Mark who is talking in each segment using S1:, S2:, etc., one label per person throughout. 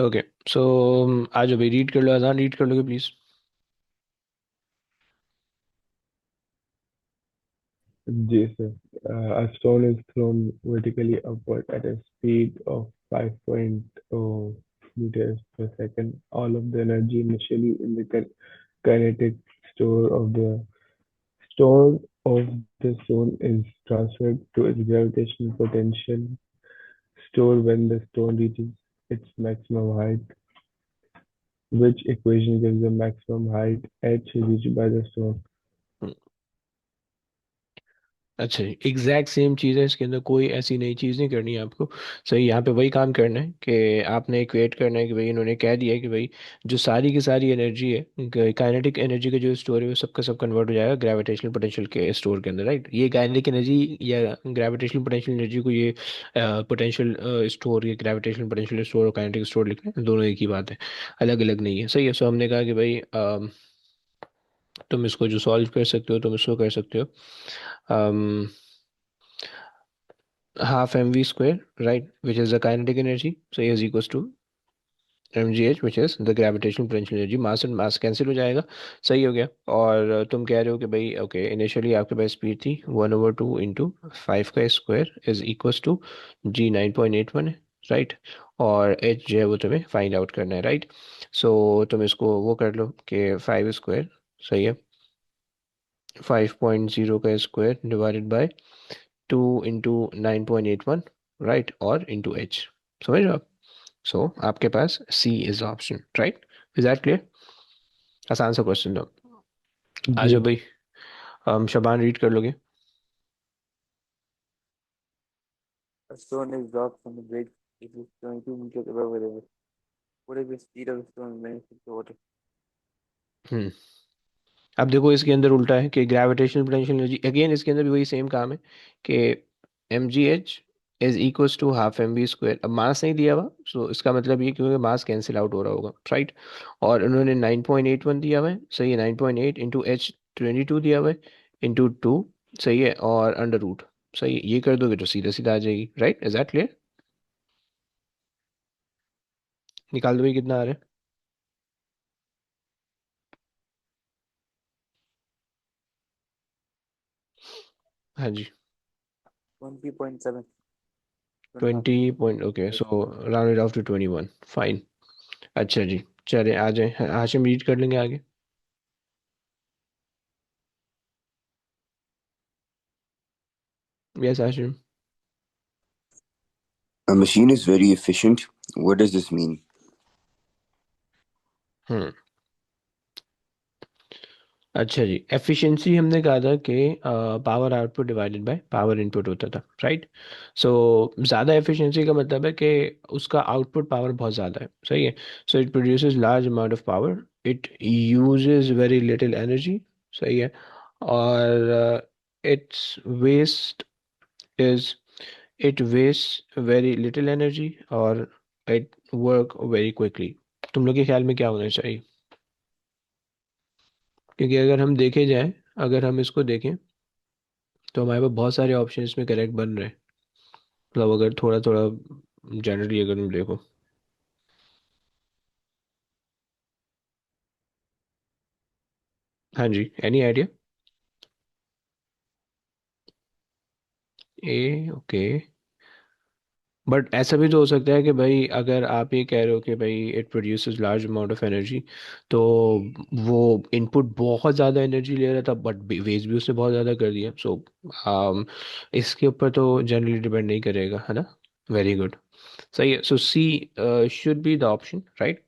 S1: Okay. सो आज अभी read कर लो, अजान रीड कर लोगे please.
S2: Jesus, a stone is thrown vertically upward at a speed of 5.0 meters per second. All of the energy initially in the kinetic store of the store of the stone is transferred to its gravitational potential store when the stone reaches its maximum height. Which equation gives the maximum height h reached by the stone?
S1: अच्छा जी, exact same चीज़ है इसके अंदर, कोई ऐसी नई चीज़ नहीं करनी है आपको। सही, यहाँ पे वही काम करना है कि आपने इक्वेट करना है कि भाई इन्होंने कह दिया है कि भाई जो सारी की सारी एनर्जी है, काइनेटिक एनर्जी का जो स्टोर है वो सबका सब कन्वर्ट हो जाएगा ग्रेविटेशनल पोटेंशियल के स्टोर के अंदर, राइट। ये काइनेटिक एनर्जी या ग्रेविटेशनल पोटेंशियल एनर्जी को ये पोटेंशियल स्टोर, ये ग्रेविटेशनल पोटेंशियल स्टोर और काइनेटिक स्टोर लिखना है, दोनों एक ही बात है, अलग अलग नहीं है। सही है। सो हमने कहा कि भाई तुम इसको जो सॉल्व कर सकते हो तुम इसको कर सकते हो, half mv square, right, which is the kinetic energy, so A is equals to mgh, which is the gravitational potential energy। Mass and mass cancel हो जाएगा। सही हो गया। और तुम कह रहे हो कि भाई ओके, इनिशियली आपके पास स्पीड थी 1/2 × 5 का square is equals to g 9.81 है, राइट। और एच जो है वो तुम्हें फाइंड आउट करना है, राइट। सो तुम इसको वो कर लो कि 5 स्क्वायर, सही है, 5.0 का स्क्वायर डिवाइडेड बाय 2 × 9.81, राइट, और इंटू एच। समझ रहे हो आप। सो आपके पास C is option, right. Is that clear? आसान सा क्वेश्चन दो। आ
S2: जी।
S1: जाओ भाई। शबान रीड कर लोगे?
S3: A stone is dropped from the bridge. It is 22 meters above the river. What is the speed of the stone when it hits the water?
S1: हम्म। अब देखो इसके अंदर उल्टा है कि ग्रेविटेशनल पोटेंशियल एनर्जी, अगेन इसके अंदर भी वही सेम काम है कि M ji H is equals to half M B square. अब मास नहीं दिया हुआ, सो इसका मतलब ये क्योंकि मास कैंसिल आउट हो रहा होगा, राइट। और उन्होंने 9.81 दिया हुआ है, सही है, 9.8 इंटू एच 22 दिया हुआ है, इंटू टू, सही है, और अंडर रूट। सही है, ये कर दोगे तो सीधा सीधा आ जाएगी, राइट। Is that clear? निकाल दो भाई, कितना आ रहा है। हाँ जी।
S3: 20.7. 2.5.
S1: 20 okay, so round off to 21, fine. अच्छा जी, चले आ जाए, हाशिम रीड कर लेंगे आगे। Yes Hashim.
S4: A machine is very efficient. What does this mean?
S1: हम्म। अच्छा जी, एफिशिएंसी हमने कहा था कि power output divided by power input होता था, राइट। सो ज़्यादा एफिशिएंसी का मतलब है कि उसका आउटपुट पावर बहुत ज़्यादा है, सही है। So it produces large amount of power, it uses very little energy, सही है। और it's waste is, it waste very little energy, और इट वर्क वेरी क्विकली। तुम लोग के ख्याल में क्या होना चाहिए? क्योंकि अगर हम देखे जाएं, अगर हम इसको देखें तो हमारे पास बहुत सारे ऑप्शन इसमें करेक्ट बन रहे हैं, मतलब अगर थोड़ा थोड़ा जनरली अगर हम देखो। हाँ जी, any idea? A, okay. But ऐसा भी तो हो सकता है कि भाई अगर आप ये कह रहे हो कि भाई it produces large amount of energy, तो वो इनपुट बहुत ज़्यादा एनर्जी ले रहा था बट वेस्ट भी उसने बहुत ज़्यादा कर दिया। सो इसके ऊपर तो जनरली डिपेंड नहीं करेगा, है ना। वेरी गुड, सही है। So C should be the option, right.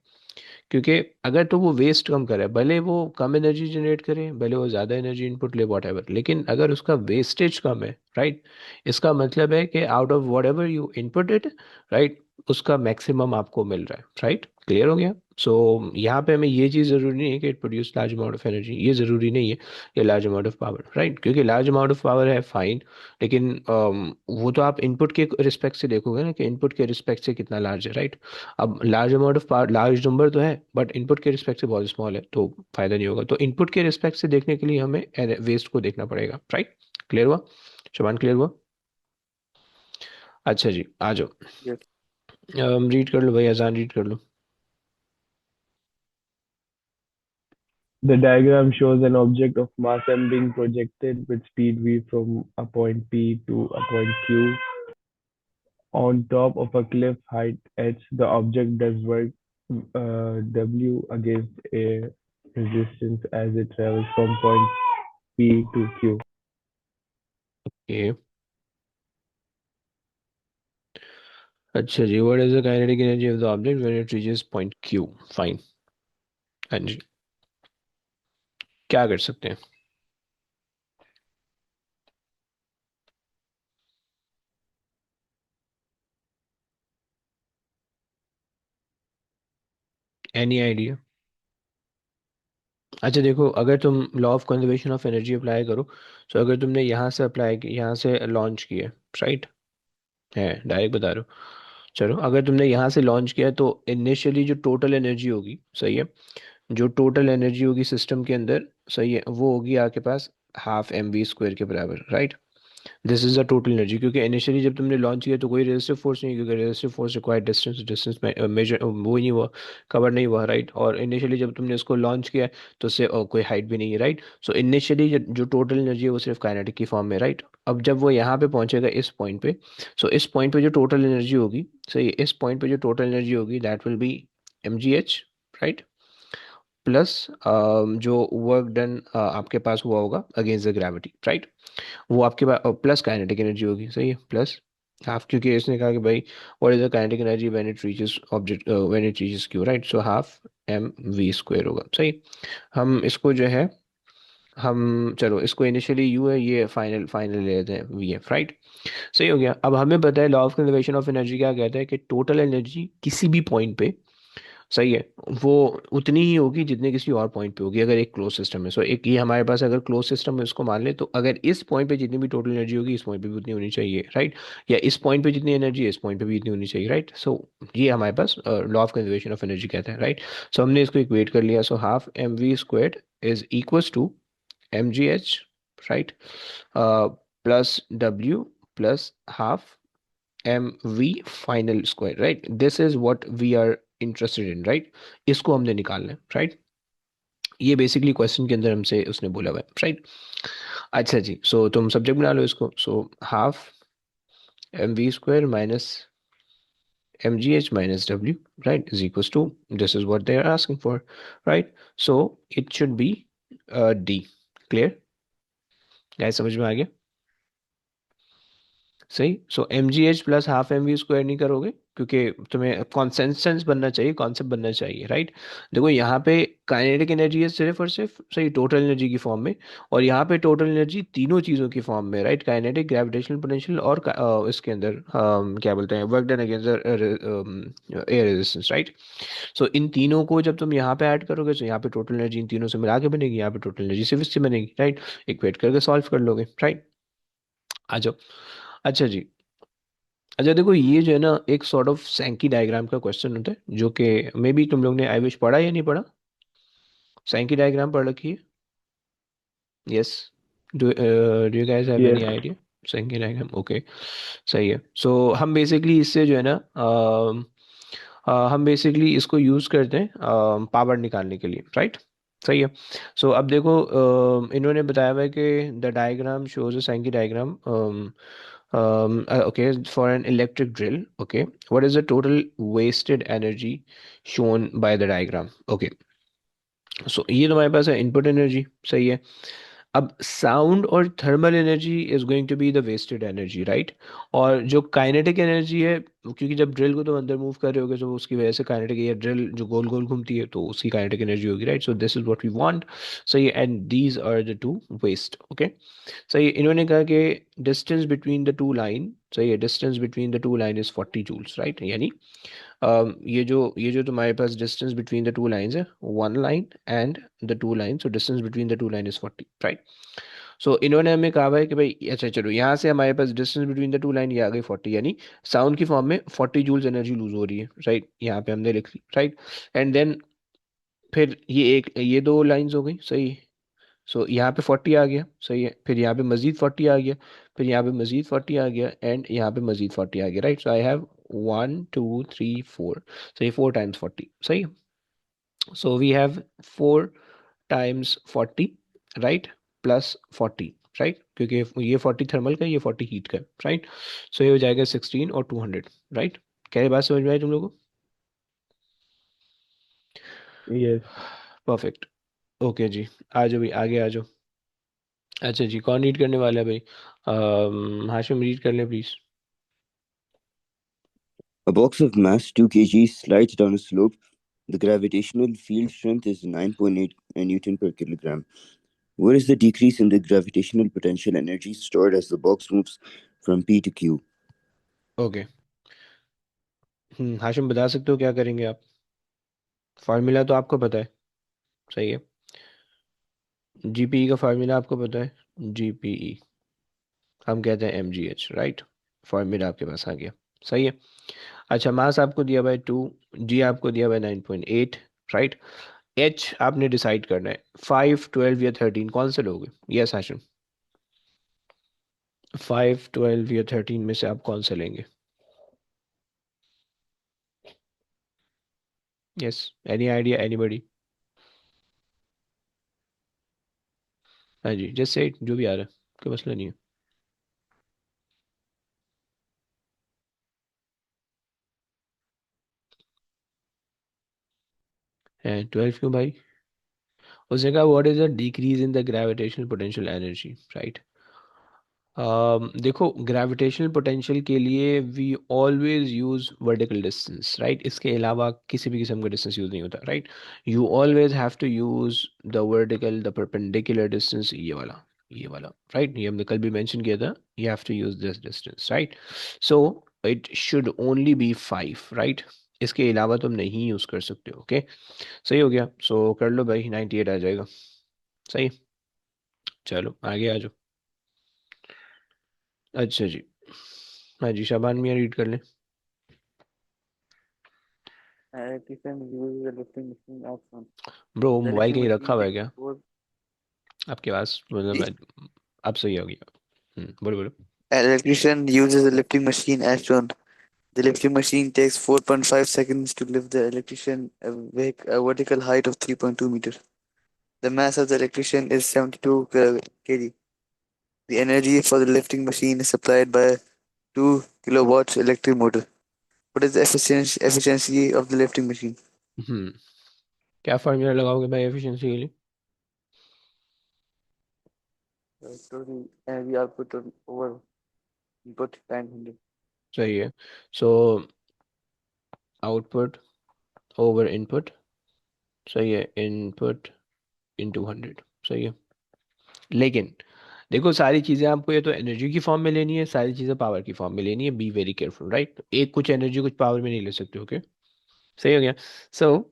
S1: क्योंकि अगर तो वो वेस्ट कम करे, भले वो कम एनर्जी जनरेट करे, भले वो ज़्यादा एनर्जी इनपुट ले, वॉट एवर, लेकिन अगर उसका वेस्टेज कम है, राइट, इसका मतलब है कि out of what ever you input it, right, उसका मैक्सिमम आपको मिल रहा है, राइट। क्लियर हो गया। सो यहाँ पे हमें ये चीज़ ज़रूरी नहीं है कि it produce large amount of energy, ये ज़रूरी नहीं है, ये large amount of power, right. क्योंकि लार्ज अमाउंट ऑफ पावर है फाइन, लेकिन वो तो आप इनपुट के रिस्पेक्ट से देखोगे ना कि इनपुट के रिस्पेक्ट से कितना लार्ज है, राइट। अब large amount of power, large number तो है बट इनपुट के रिस्पेक्ट से बहुत स्मॉल है, तो फायदा नहीं होगा। तो इनपुट के रिस्पेक्ट से देखने के लिए हमें वेस्ट को देखना पड़ेगा, राइट। क्लियर हुआ? शबान क्लियर हुआ? अच्छा जी, आ जाओ।
S3: Yes.
S1: रीड कर लो भाई, अजान रीड कर लो।
S2: The diagram shows an object of mass m being projected with speed v from a point P to a point Q on top of a cliff height h. The object does work W against a resistance as it travels from point P to Q.
S1: ये अच्छा जी, what is the kinetic energy of the object when it reaches point Q? Fine. हाँ जी, क्या कर सकते हैं? Any idea? अच्छा देखो, अगर तुम law of conservation of energy apply करो, तो अगर तुमने यहाँ से अप्लाई यहाँ से लॉन्च किया, राइट, है डायरेक्ट बता रहे हो। चलो, अगर तुमने यहाँ से लॉन्च किया तो इनिशियली जो टोटल एनर्जी होगी, सही है, जो टोटल एनर्जी होगी सिस्टम के अंदर, सही है, वो होगी आपके पास हाफ एम वी स्क्वायर के बराबर, right. This is the total energy, क्योंकि इनिशियली जब तुमने लॉन्च किया तो कोई रेजिस्टिव फोर्स नहीं, क्योंकि resistive force required distance, distance measure वो ही नहीं हुआ, कवर नहीं हुआ, राइट। और इनिशियली जब तुमने इसको लॉन्च किया तो उससे कोई हाइट भी नहीं है, राइट। सो इनिशियली जो टोटल एनर्जी है वो सिर्फ काइनेटिक की फॉर्म में, राइट। अब जब वो यहाँ पे पहुंचेगा इस पॉइंट पे, सो इस पॉइंट पे जो टोटल एनर्जी होगी, सही है, इस पॉइंट पे जो टोटल एनर्जी होगी that will be M ji H, right, plus जो वर्क डन आपके पास हुआ होगा अगेंस्ट द ग्रेविटी, राइट, वो आपके पास प्लस काइनेटिक एनर्जी होगी, सही है, प्लस हाफ, क्योंकि इसने कहा कि भाई what is the kinetic energy when it reaches object, when it reaches Q, right. So half M we square होगा, सही। हम इसको जो है, हम चलो इसको इनिशियली यू है, ये फाइनल फाइनल ले लेते हैं वी एफ, राइट। सही हो गया। अब हमें पता है law of conservation of energy क्या कहता है कि टोटल एनर्जी किसी भी पॉइंट पे, सही है, वो उतनी ही होगी जितने किसी और पॉइंट पे होगी, अगर एक क्लोज सिस्टम है। सो एक ये हमारे पास अगर क्लोज सिस्टम है उसको मान ले, तो अगर इस पॉइंट पे जितनी भी टोटल एनर्जी होगी इस पॉइंट पे भी उतनी होनी चाहिए, राइट। या इस पॉइंट पे जितनी एनर्जी है इस पॉइंट पे भी इतनी होनी चाहिए, राइट। सो ये हमारे पास law of conservation of energy कहता है, राइट। सो हमने इसको इक्वेट कर लिया। So half M V squared is equals to M ji H, right, plus W plus half M V final square, right. This is what we are interested in, right. इसको हमने निकालना है, right. ये basically question के अंदर हमसे उसने बोला हुआ है, राइट। अच्छा जी, सो तुम सब्जेक्ट बना लो इसको। So half M we square minus m ji h minus डब्ल्यू, right, is equals to, this is what they are asking for, right. So it should be D. Clear guys, समझ में आ गया? सही। So m ji h plus half M we square नहीं करोगे, क्योंकि तुम्हें कॉन्सेंसस बनना चाहिए, कॉन्सेप्ट बनना चाहिए, राइट। देखो यहाँ पे काइनेटिक एनर्जी है सिर्फ और सिर्फ, सही, टोटल एनर्जी की फॉर्म में, और यहाँ पे टोटल एनर्जी तीनों चीज़ों की फॉर्म में, राइट, काइनेटिक, ग्रेविटेशनल पोटेंशियल और इसके अंदर क्या बोलते हैं, work done against air resistance, right. So इन तीनों को जब तुम यहाँ पे ऐड करोगे तो यहाँ पे टोटल एनर्जी इन तीनों से मिला के बनेगी, यहाँ पे टोटल एनर्जी सिर्फ इससे बनेगी, राइट। इक्वेट करके सॉल्व कर लोगे, राइट। आ जाओ। अच्छा जी, अच्छा देखो, ये जो है ना एक सॉर्ट ऑफ सैंकी डायग्राम का क्वेश्चन होता है, जो कि मे बी तुम लोग ने आई विश पढ़ा या नहीं पढ़ा। सैंकी डायग्राम पढ़ रखी है? Yes. Do you guys have
S2: Yes.
S1: Any idea? Sankey diagram, okay, सही है। सो हम बेसिकली इससे जो है ना हम बेसिकली इसको यूज़ करते हैं पावर निकालने के लिए, राइट। सही है। सो अब देखो, इन्होंने बताया हुआ है कि the diagram shows a Sankey diagram, okay, for an electric drill, okay, what is the total wasted energy shown by the diagram? Okay, सो ये तुम्हारे पास है इनपुट एनर्जी, सही है। अब साउंड और thermal energy is going to be the wasted energy, right. और जो kinetic energy है, क्योंकि जब ड्रिल को तुम अंदर मूव कर रहे होगे तो उसकी वजह से काइनेटिक, या ड्रिल जो गोल गोल घूमती है तो उसकी काइनेटिक एनर्जी होगी, right. So this is what we want, सही है, and these are the two waste, okay. सही है। इन्होंने कहा कि distance between the two line, सही है, distance between the two line is 40 joules, right. यानी ये जो तुम्हारे पास distance between the two lines है, one line and the two line, so distance between the two line is 40, right. सो इन्होंने हमें कहा है कि भाई, अच्छा चलो, यहाँ से हमारे पास distance between the two line ये आ गई 40, यानी साउंड की फॉर्म में 40 जूल्स एनर्जी लूज हो रही है, राइट, यहाँ पे हमने लिख ली, राइट। एंड देन फिर ये दो लाइंस हो गई, सही। सो यहाँ पे 40 आ गया, सही है, फिर यहाँ पे मजीद 40 आ गया, फिर यहाँ पे मजीद 40 आ गया, एंड यहाँ पे मजीद 40 आ गया, राइट। सो आई हैव 1 2 3 4, सही, 4 टाइम्स 40, सही। So we have 4 times 40, right, plus 40, right, क्योंकि ये 40 थर्मल का, ये 40 हीट का, राइट। सो ये हो जाएगा 16 और 200, राइट। क्या ये बात समझ में आई तुम लोगों को?
S2: Yes.
S1: परफेक्ट। ओके जी, आ जाओ भाई, आगे आ जाओ। अच्छा जी, कौन रीड करने वाला है भाई? हाशिम रीड कर ले please.
S4: A box of mass 2 kg slides down a slope. The gravitational field strength is 9.8 Newton per kilogram. What is the decrease in the gravitational potential energy stored as the box moves from P to Q?
S1: Okay, Hashim बता सकते हो क्या करेंगे आप? Formula तो आपको पता है, सही है। जीपीई का फार्मूला आपको पता है, जीपीई हम कहते हैं mgh, राइट। फार्मूला आपके पास आ गया, सही है। अच्छा, मास आपको दिया बाय 2, जी आपको दिया बाय 9.8, राइट। एच आपने डिसाइड करना है, 5, 12 या 13 कौन से लोगे? यस हाशिम, 5, 12 या 13 में से आप कौन से लेंगे? Yes, any idea, anybody? हाँ जी, जस्ट से जो भी आ रहा है, कोई मसला नहीं है। 12 क्यों भाई? उसने कहा what is the decrease in the gravitational potential energy, right. देखो, ग्रेविटेशनल पोटेंशियल के लिए we always use vertical distance, right. इसके अलावा किसी भी किस्म का डिस्टेंस यूज नहीं होता, right. You always have to use the vertical, the perpendicular distance, ये वाला, राइट। ये हमने कल भी मेंशन किया था, you have to use this distance, right. So it should only be 5, right. इसके अलावा तुम नहीं यूज कर सकते, ओके। सही हो गया, सो कर लो भाई, 98 आ जाएगा, सही। चलो आगे आ जाओ। अच्छा जी, हाँ जी, शाबान मियाँ रीड कर लें।
S3: Electrician uses a lifting machine as shown.
S1: Bro
S3: The
S1: mobile
S3: lifting
S1: कहीं रखा
S3: machine
S1: हुआ है
S3: takes
S1: क्या?
S3: four.
S1: आपके पास मतलब अब सही हो गया। बोलो बोलो।
S3: An electrician uses a lifting machine as shown. The lifting machine takes 4.5 seconds to lift the electrician a vertical height of 3.2 meters. The mass of the electrician is 72 kg. The energy for the lifting machine is supplied by a 2 kilowatts electric motor. What is the efficiency of the lifting machine?
S1: हम्म क्या formula लगाओगे भाई efficiency के लिए?
S3: Total energy output over input time 100.
S1: सही है। So output over input, सही है, input into 100, सही है। लेकिन देखो, सारी चीज़ें आपको ये तो एनर्जी की फॉर्म में लेनी है, सारी चीज़ें पावर की फॉर्म में लेनी है, बी वेरी केयरफुल, राइट। एक कुछ एनर्जी कुछ पावर में नहीं ले सकते, ओके। सही हो गया। सो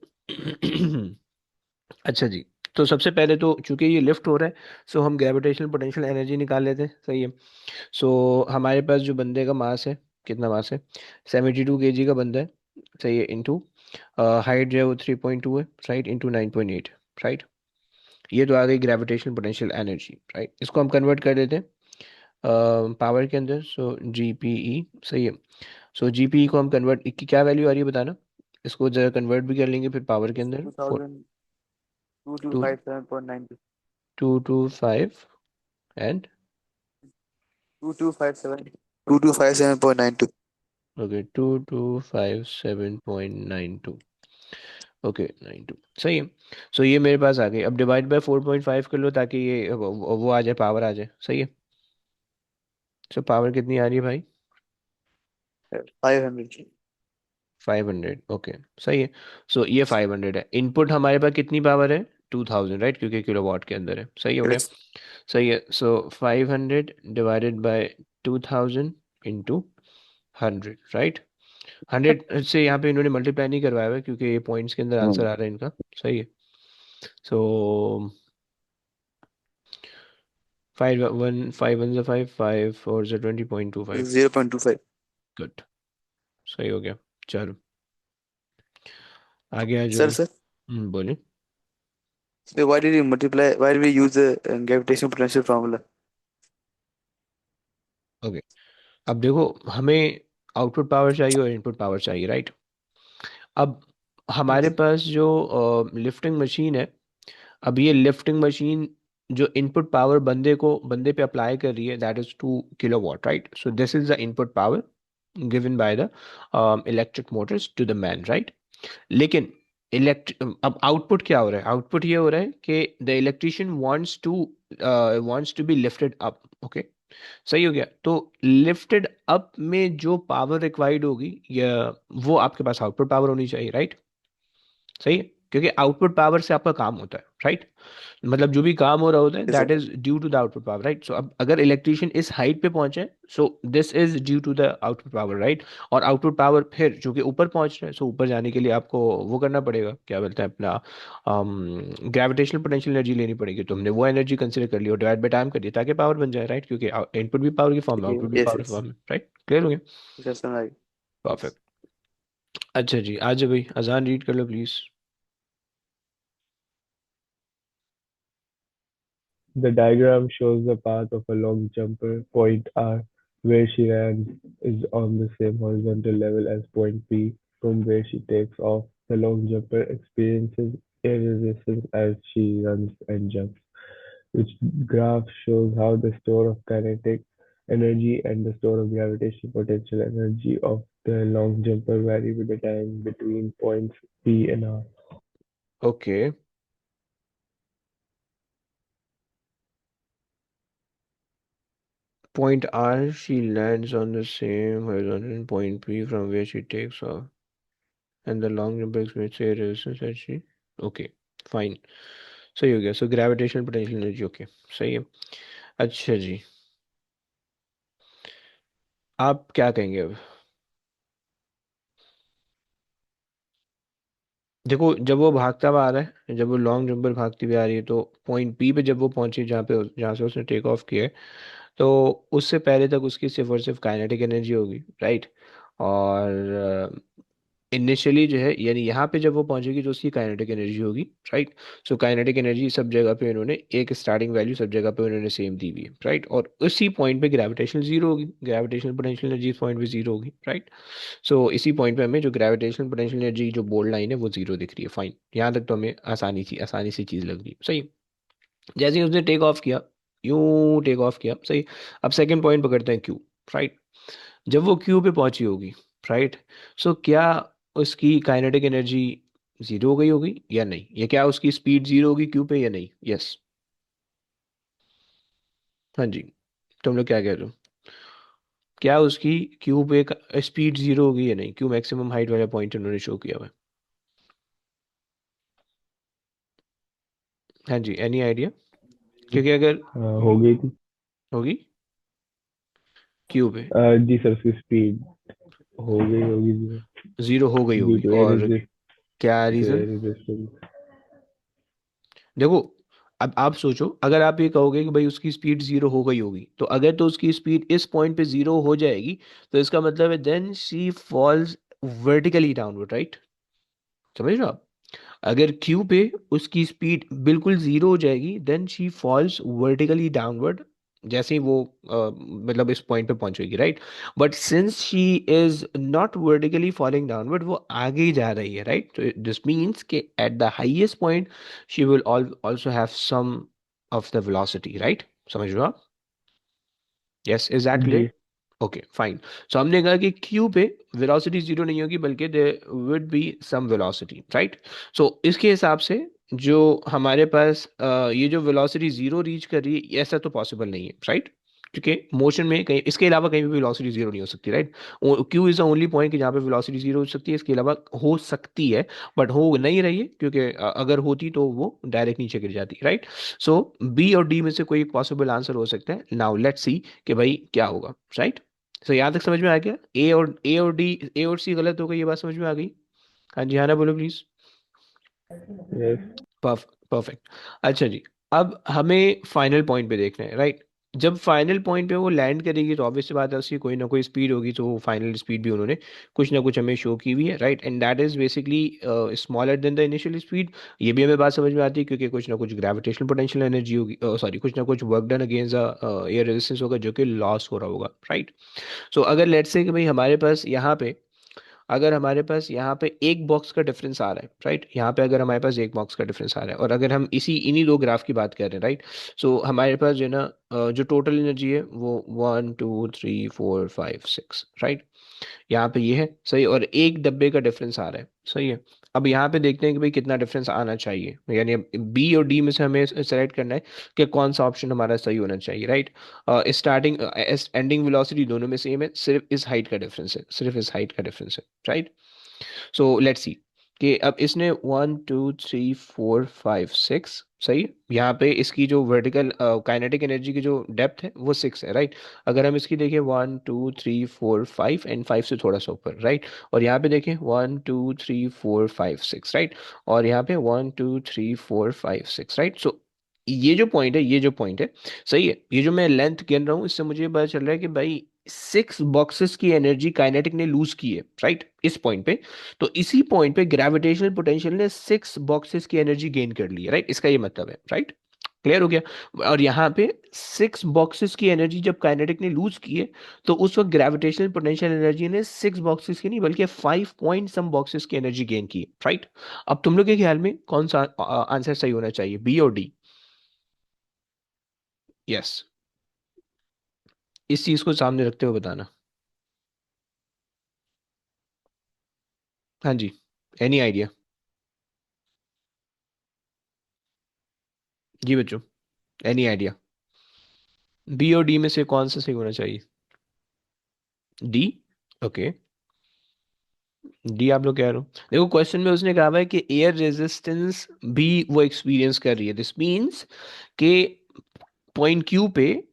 S1: अच्छा जी, तो सबसे पहले तो चूंकि ये लिफ्ट हो रहा है, सो हम ग्रेविटेशनल पोटेंशियल एनर्जी निकाल लेते हैं, सही है। सो हमारे पास जो बंदे का मास है, कितना मास है? 72 kg का बंदा है, सही है, इंटू हाइट जो है वो 3.2 है, राइट, इंटू 9.8, राइट। ये तो आ गई ग्रेविटेशनल पोटेंशियल एनर्जी, राइट। इसको हम कन्वर्ट कर देते हैं पावर के अंदर, सो जी पी ई, सही है। सो जी पी ई को हम कन्वर्ट की क्या वैल्यू आ रही है बताना, इसको जरा कन्वर्ट भी कर लेंगे फिर पावर के
S3: It's
S1: अंदर,
S3: 2000
S1: टू
S3: 2257.92.
S1: 225 एंड
S3: 2257.92.
S1: ओके 2257.92, ओके 92, सही है। सो ये मेरे पास आ गई, अब डिवाइड बाय 4.5 कर लो ताकि ये वो आ जाए, पावर आ जाए, सही है। सो पावर कितनी आ रही है भाई?
S3: 500.
S1: 500, ओके, सही है। सो ये 500 है, इनपुट हमारे पास कितनी पावर है? 2000, राइट, क्योंकि किलोवाट के अंदर है, सही हो गया।
S3: Yes.
S1: सही है। सो 500 डिवाइडेड बाय 2000 इंटू 100, राइट। 100 से यहाँ पे इन्होंने मल्टीप्लाई नहीं करवाया हुआ है, क्योंकि ये पॉइंट्स के अंदर आंसर आ रहा है इनका, सही है। सो 5 1 5 5 4 20.25,
S3: 0.25.
S1: गुड, सही हो गया। चलो आगे आ जाओ
S3: Sir,
S1: भाई।
S3: sir.
S1: बोलिए।
S3: So why did you multiply? Why did we use the gravitational potential formula?
S1: Okay, अब देखो, हमें आउटपुट पावर चाहिए और इनपुट पावर चाहिए, राइट। अब हमारे
S3: Okay.
S1: पास जो लिफ्टिंग मशीन है, अब ये लिफ्टिंग मशीन जो इनपुट पावर बंदे पे अप्लाई कर रही है, that is 2 kilowatt, right? So this is the input power given by the electric motors to the man, right? लेकिन अब आउटपुट क्या हो रहा है? आउटपुट ये हो रहा है कि the electrician wants to be lifted up, okay? सही हो गया। तो लिफ्टेड अप में जो पावर रिक्वायर्ड होगी, या वो आपके पास आउटपुट पावर होनी चाहिए, राइट? सही है, क्योंकि आउटपुट पावर से आपका काम होता है, राइट? मतलब जो भी काम हो रहा होता है,
S3: Yes,
S1: that
S3: sir.
S1: Is due to the output power, right? So अब अगर इलेक्ट्रिशियन इस हाइट पे पहुंचे, so this is due to the output power, right? और आउटपुट पावर फिर जो कि ऊपर पहुंच रहा है, सो ऊपर जाने के लिए आपको वो करना पड़ेगा, क्या बोलते हैं अपना, ग्रेविटेशनल पोटेंशियल एनर्जी लेनी पड़ेगी। तो हमने वो एनर्जी कंसिडर कर ली और डिवाइड बाय टाइम कर दिया ताकि पावर बन जाए, राइट? क्योंकि इनपुट भी पावर की फॉर्म है, आउटपुट भी
S3: Yes,
S1: पावर की
S3: yes.
S1: फॉर्म है, राइट? क्लियर हो गया?
S3: Yes, sir. Right.
S1: परफेक्ट। अच्छा जी, आज भाई अजान रीड कर लो please.
S2: The diagram shows the path of a long jumper. Point R, where she lands, is on the same horizontal level as point P, from where she takes off. The long jumper experiences air resistance as she runs and jumps, which graph shows how the store of kinetic energy and the store of gravitational potential energy of the long jumper vary with the time between points P and R.
S1: Okay. Point R, she lands on the same horizontal point P from where she takes off, and the long jump experiences air resistance as she. Okay, fine. सही हो गया। So gravitational potential energy, okay, सही है। अच्छा जी, आप क्या कहेंगे अब? देखो, जब वो भागता हुआ आ रहा है, जब वो लॉन्ग जंपर भागती हुई आ रही है, तो पॉइंट पी पे जब वो पहुंची, जहाँ से उसने टेक ऑफ किया है, तो उससे पहले तक उसकी सिर्फ और सिर्फ काइनेटिक एनर्जी होगी, राइट? और इनिशियली जो है, यानी यहाँ पे जब वो पहुंचेगी तो उसकी काइनेटिक एनर्जी होगी, राइट? सो काइनेटिक एनर्जी सब जगह पे उन्होंने एक स्टार्टिंग वैल्यू सब जगह पे उन्होंने सेम दी हुई है, राइट? और उसी पॉइंट पे ग्रेविटेशनल जीरो होगी, ग्रेविटेशनल पोटेंशियल एनर्जी इस पॉइंट पे जीरो होगी, राइट? सो इसी पॉइंट पे हमें जो ग्रेविटेशनल पोटेंशियल एनर्जी जो बोल्ड लाइन है वो जीरो दिख रही है, फाइन। यहाँ तक तो हमें आसानी से चीज़ लग रही है, सही। जैसे ही उसने टेक ऑफ किया, यूं टेक ऑफ किया, सही। अब सेकंड पॉइंट पकड़ते हैं, क्यू, राइट? जब वो क्यू पे पहुंची होगी, राइट? सो क्या उसकी काइनेटिक एनर्जी जीरो हो गई होगी या नहीं? या क्या उसकी स्पीड जीरो होगी क्यू पे या नहीं? यस। हाँ जी, तुम लोग क्या कह रहे हो? क्या उसकी क्यू पे स्पीड जीरो होगी या नहीं? क्यू मैक्सिमम हाइट वाला पॉइंट उन्होंने शो किया हुआ है। हाँ जी, एनी आइडिया? क्योंकि अगर
S2: हो गई थी।
S1: होगी क्यू पे
S2: जी सर, उसकी स्पीड हो गई होगी जी,
S1: जीरो हो गई
S2: ड्यू
S1: होगी,
S2: टू
S1: और क्या रीजन?
S2: Air resistance.
S1: देखो, अब आप सोचो, अगर आप ये कहोगे कि भाई उसकी स्पीड जीरो हो गई होगी, तो अगर तो उसकी स्पीड इस पॉइंट पे जीरो हो जाएगी, तो इसका मतलब है then she falls vertically downward, right? समझ रहे हो आप? अगर क्यू पे उसकी स्पीड बिल्कुल जीरो हो जाएगी, then she falls vertically downward, जैसे ही वो मतलब इस पॉइंट पे पहुंचेगी, right? But since she is not vertically falling downward, वो आगे ही जा रही है, राइट? तो दिस मीन्स कि at the highest point she will also have some of the velocity, right? समझ रहे हो आप? यस, इज दैट
S2: जी।
S1: क्लियर? Okay, fine. सो हमने कहा कि क्यू पे वेलोसिटी जीरो नहीं होगी, बल्कि there would be some velocity, right? So इसके हिसाब से जो हमारे पास ये जो वेलोसिटी जीरो रीच कर रही है, ऐसा तो पॉसिबल नहीं है, राइट? क्योंकि मोशन में कहीं इसके अलावा कहीं भी वेलोसिटी जीरो नहीं हो सकती, right? Q is the only point कि जहाँ पे वेलोसिटी जीरो हो सकती है, इसके अलावा हो सकती है, बट हो नहीं रही है, क्योंकि अगर होती तो वो डायरेक्ट नीचे गिर जाती, राइट? सो बी और डी में से कोई एक पॉसिबल आंसर हो सकता है। नाउ लेट्स सी कि भाई क्या होगा, राइट? सो यहाँ तक समझ में आ गया? ए और सी गलत हो गई, ये बात समझ में आ गई? हाँ जी, हाँ ना, बोलो प्लीज।
S2: यस।
S1: परफेक्ट। अच्छा जी, अब हमें फाइनल पॉइंट पे देखना है, राइट? जब फाइनल पॉइंट पे वो लैंड करेगी, तो ऑब्वियस सी बात है उसकी कोई ना कोई स्पीड होगी, तो फाइनल स्पीड भी उन्होंने कुछ ना कुछ हमें शो की हुई है, right? And that is basically smaller than the initial speed. ये भी हमें बात समझ में आती है, क्योंकि कुछ ना कुछ ग्रेविटेशनल पोटेंशियल एनर्जी होगी, सॉरी, कुछ ना कुछ work done against the air resistance होगा जो कि लॉस हो रहा होगा, राइट? सो अगर लेट्स से कि भाई हमारे पास यहाँ पे अगर हमारे पास यहाँ पे एक बॉक्स का डिफरेंस आ रहा है, राइट, यहाँ पे अगर हमारे पास एक बॉक्स का डिफरेंस आ रहा है, और अगर हम इन्हीं दो ग्राफ की बात कर रहे हैं, राइट, सो हमारे पास जो है ना जो टोटल एनर्जी है वो 1 2 3 4 5 6, राइट, यहाँ पे ये है सही, और एक डब्बे का डिफरेंस आ रहा है, सही है। अब यहाँ पे देखते हैं कि भाई कितना डिफरेंस आना चाहिए, यानी बी और डी में से हमें सेलेक्ट करना है कि कौन सा ऑप्शन हमारा सही होना चाहिए, राइट। स्टार्टिंग एंडिंग वेलोसिटी दोनों में सेम है, सिर्फ इस हाइट का डिफरेंस है, सिर्फ इस हाइट का डिफरेंस है, राइट। सो लेट्स सी कि अब इसने 1 2 3 4 5 6, सही है। यहाँ पे इसकी जो वर्टिकल काइनेटिक एनर्जी की जो डेप्थ है वो 6 है, राइट। अगर हम इसकी देखें 1 2 3 4 5 एंड 5 से थोड़ा सा ऊपर, राइट, और यहाँ पे देखें 1 2 3 4 5 6, राइट, और यहाँ पे 1 2 3 4 5 6, राइट। सो ये जो पॉइंट है, ये जो पॉइंट है, सही है, ये जो मैं लेंथ गिन रहा हूँ इससे मुझे पता चल रहा है कि भाई 6 बॉक्सेस की एनर्जी काइनेटिक ने लूज की है, राइट, इस पॉइंट पे। तो इसी पॉइंट पे ग्रेविटेशनल पोटेंशियल ने 6 बॉक्सेस की एनर्जी गेन कर ली है, राइट, इसका ये मतलब है, राइट, क्लियर हो गया। और यहाँ पे 6 बॉक्सेस की एनर्जी जब काइनेटिक ने लूज की है, तो उस वक्त ग्रेविटेशनल पोटेंशियल एनर्जी ने 6 बॉक्सेस की नहीं बल्कि 5 पॉइंट सम बॉक्सेस की एनर्जी गेन की, राइट। अब तुम लोग के ख्याल में कौन सा आंसर सही होना चाहिए, बी और डी? यस, इस चीज को सामने रखते हुए बताना। हाँ जी, एनी आइडिया? जी बच्चों, एनी आइडिया? बी और डी में से कौन सा सही होना चाहिए? डी, ओके, डी आप लोग कह रहे हो। देखो क्वेश्चन में उसने कहा हुआ है कि एयर रेजिस्टेंस भी वो एक्सपीरियंस कर रही है, दिस मीन्स कि पॉइंट क्यू पे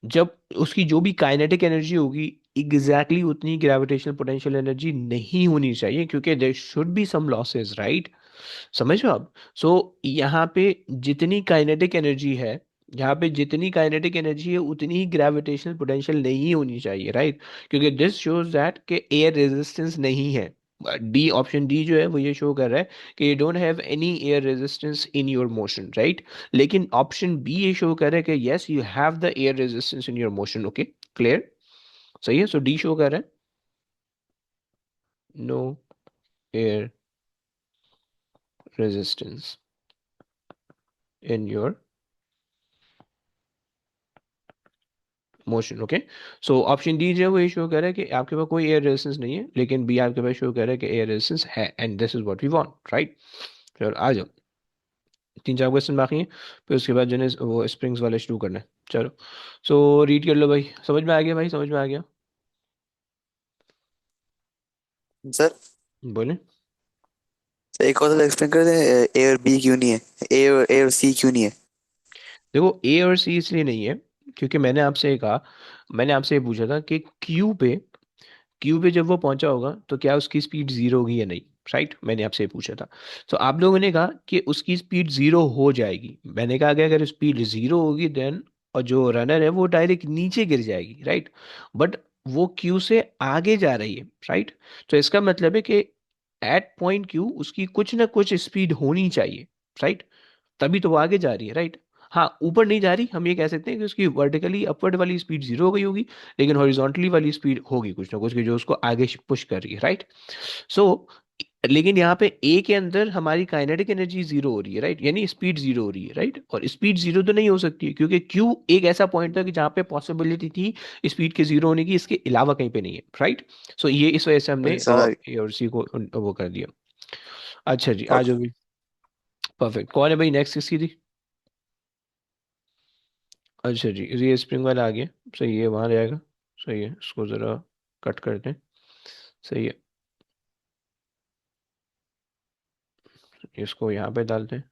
S1: जब उसकी जो भी काइनेटिक एनर्जी होगी एग्जैक्टली उतनी ग्रेविटेशनल पोटेंशियल एनर्जी नहीं होनी चाहिए, क्योंकि there should be some losses, right. समझ रहे हो आप? सो यहाँ पे जितनी काइनेटिक एनर्जी है, यहाँ पे जितनी काइनेटिक एनर्जी है उतनी ही ग्रेविटेशनल पोटेंशियल नहीं होनी चाहिए, राइट, क्योंकि दिस शोज दैट कि एयर रेजिस्टेंस नहीं है। डी, ऑप्शन डी जो है वो ये शो कर रहा है कि you don't have any air resistance in your motion, right. लेकिन ऑप्शन बी ये शो कर रहा है कि yes you have the air resistance in your motion, okay, clear, सही है। सो डी शो कर रहा है no air resistance in your motion, okay. So option D जो है वो ये शो कर रहा है कि आपके पास कोई एयर रेजिस्टेंस नहीं है, लेकिन बी आपके पास शो कर रहा है कि एयर रेजिस्टेंस है, and this is what we want, right. चलो आ जाओ, 3 4 क्वेश्चन बाकी हैं, फिर उसके बाद जो है वो स्प्रिंग्स वाले शुरू करना है। चलो, सो रीड कर लो भाई, समझ में आ गया भाई, समझ में आ गया?
S3: सर
S1: बोले।
S3: एक और एक्सप्लेन कर दें, ए और बी क्यों नहीं है, ए और सी क्यों नहीं है?
S1: देखो ए और सी इसलिए नहीं है क्योंकि मैंने आपसे ये कहा, मैंने आपसे ये पूछा था कि क्यू पे जब वो पहुंचा होगा तो क्या उसकी स्पीड जीरो होगी या नहीं, राइट, मैंने आपसे ये पूछा था। तो आप लोगों ने कहा कि उसकी स्पीड जीरो हो जाएगी, मैंने कहा कि अगर स्पीड जीरो होगी देन, और जो रनर है वो डायरेक्ट नीचे गिर जाएगी, राइट, बट वो क्यू से आगे जा रही है, राइट। तो इसका मतलब है कि एट पॉइंट क्यू उसकी कुछ ना कुछ स्पीड होनी चाहिए, राइट, तभी तो वो आगे जा रही है, राइट। हाँ, ऊपर नहीं जा रही, हम ये कह सकते हैं कि उसकी वर्टिकली अपवर्ड वाली स्पीड जीरो हो गई होगी, लेकिन हॉरिजॉन्टली वाली स्पीड होगी कुछ ना कुछ की जो उसको आगे पुश कर रही है, राइट। सो लेकिन यहाँ पे ए के अंदर हमारी काइनेटिक एनर्जी जीरो हो रही है, राइट, यानी स्पीड जीरो हो रही है, राइट, और स्पीड जीरो तो नहीं हो सकती है क्योंकि क्यू एक ऐसा पॉइंट था कि जहाँ पे पॉसिबिलिटी थी स्पीड के जीरो होने की, इसके अलावा कहीं पे नहीं है, राइट। सो ये इस वजह से हमने
S3: सर
S1: ए और सी को वो कर दिया। अच्छा जी, आ
S3: ओके।
S1: जाओ भी, परफेक्ट। कौन है भाई नेक्स्ट, किसकी थी? अच्छा जी, ये स्प्रिंग वाला आ गया, सही है, वहाँ रहेगा, सही है, इसको ज़रा कट करते हैं, सही है, इसको यहाँ पे डालते हैं।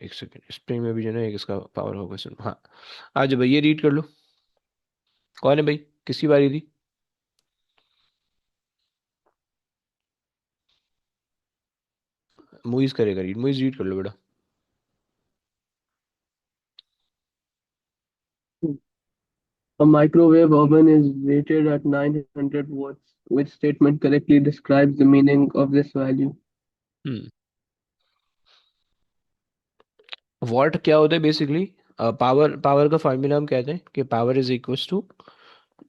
S1: एक सेकेंड, स्प्रिंग में भी जो है ना एक इसका पावर होगा, सुन, हाँ। आज भाई ये रीड कर लो, कौन है भाई, किसकी बारी थी? मुइज करेगा रीड, मुइज रीड कर लो बेटा।
S5: A microwave oven is rated at 900 watts. Which statement correctly describes the meaning of this value?
S1: Hmm, watt क्या होता है बेसिकली? पावर, पावर का फार्मूला हम कहते हैं कि power is equals to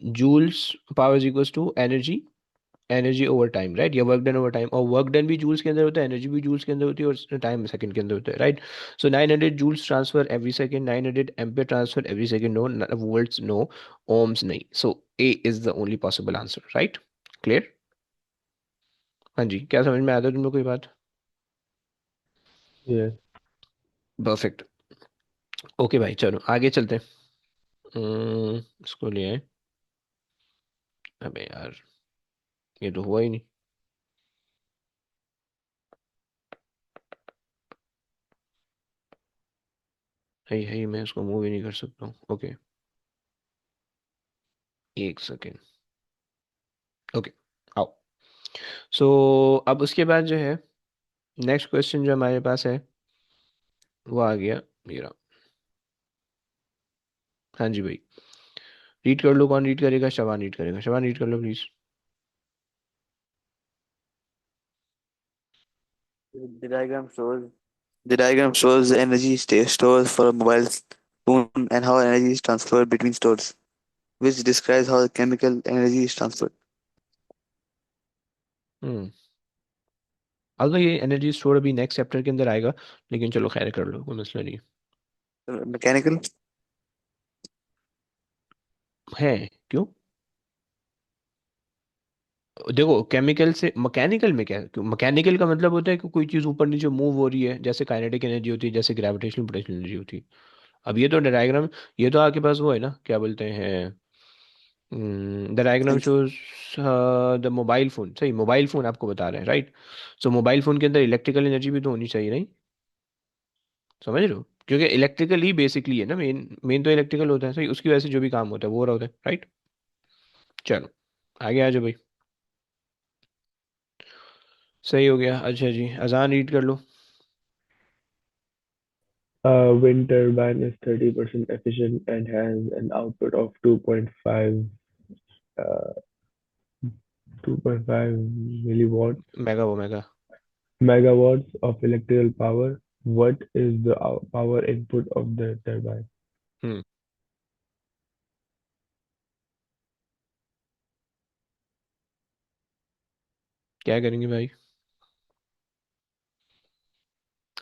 S1: joules, power is equals to energy energy over time, right, या work done over time, और वर्क डन भी जूल्स के अंदर होता है, एनर्जी भी जूल्स के अंदर होती है, और टाइम सेकंड के अंदर होता है, right. So 900 joules transfer every second, 900 ampere transfer every second, no volts, no ohms, नहीं। So A is the only possible answer, right. Clear? हाँ जी, क्या समझ में आता है तुमको कोई बात?
S2: Yes.
S1: परफेक्ट। ओके भाई, चलो आगे चलते हैं। इसको ले आए। अबे यार, ये तो हुआ ही नहीं। है मैं इसको मूव ही नहीं कर सकता हूँ। ओके, एक सेकेंड। ओके, आओ। सो अब उसके बाद जो है, नेक्स्ट क्वेश्चन जो हमारे पास है वो आ गया मेरा। हाँ जी भाई, रीड कर लो। कौन रीड करेगा? शबान रीड करेगा। शबान रीड कर लो please.
S3: The diagram shows the diagram shows the energy stored for a mobile phone and how energy is transferred between stores, which describes how the chemical energy is transferred.
S1: हम्म अगर ये energy store अभी next chapter के अंदर आएगा, लेकिन चलो खैर कर लो, कोई मसला नहीं
S3: Mechanical.
S1: है। क्यों? देखो, केमिकल से मैकेनिकल में क्या है? मैकेनिकल का मतलब होता है कि कोई चीज़ ऊपर नीचे मूव हो रही है, जैसे काइनेटिक एनर्जी होती है, जैसे ग्रेविटेशनल पोटेंशियल एनर्जी होती है। अब ये तो डायग्राम, ये तो आपके पास वो है ना, क्या बोलते हैं, the diagram shows the mobile phone. सही, मोबाइल फोन आपको बता रहे हैं, राइट। सो मोबाइल फोन के अंदर इलेक्ट्रिकल एनर्जी भी तो होनी चाहिए, नहीं? समझ रहे हो? क्योंकि इलेक्ट्रिकल ही बेसिकली है ना, मेन मेन तो इलेक्ट्रिकल होता है, सही, उसकी वजह से जो भी काम होता है वो हो रहा होता है, राइट। चलो आगे आ जाओ भाई। सही हो गया। अच्छा जी, अजान रीड कर लो।
S2: A wind turbine is 30% efficient and has an output of 2.5 milliwatts
S1: mega, वो mega.
S2: megawatts of electrical power. What is the power input of the turbine?
S1: हम्म क्या करेंगे भाई?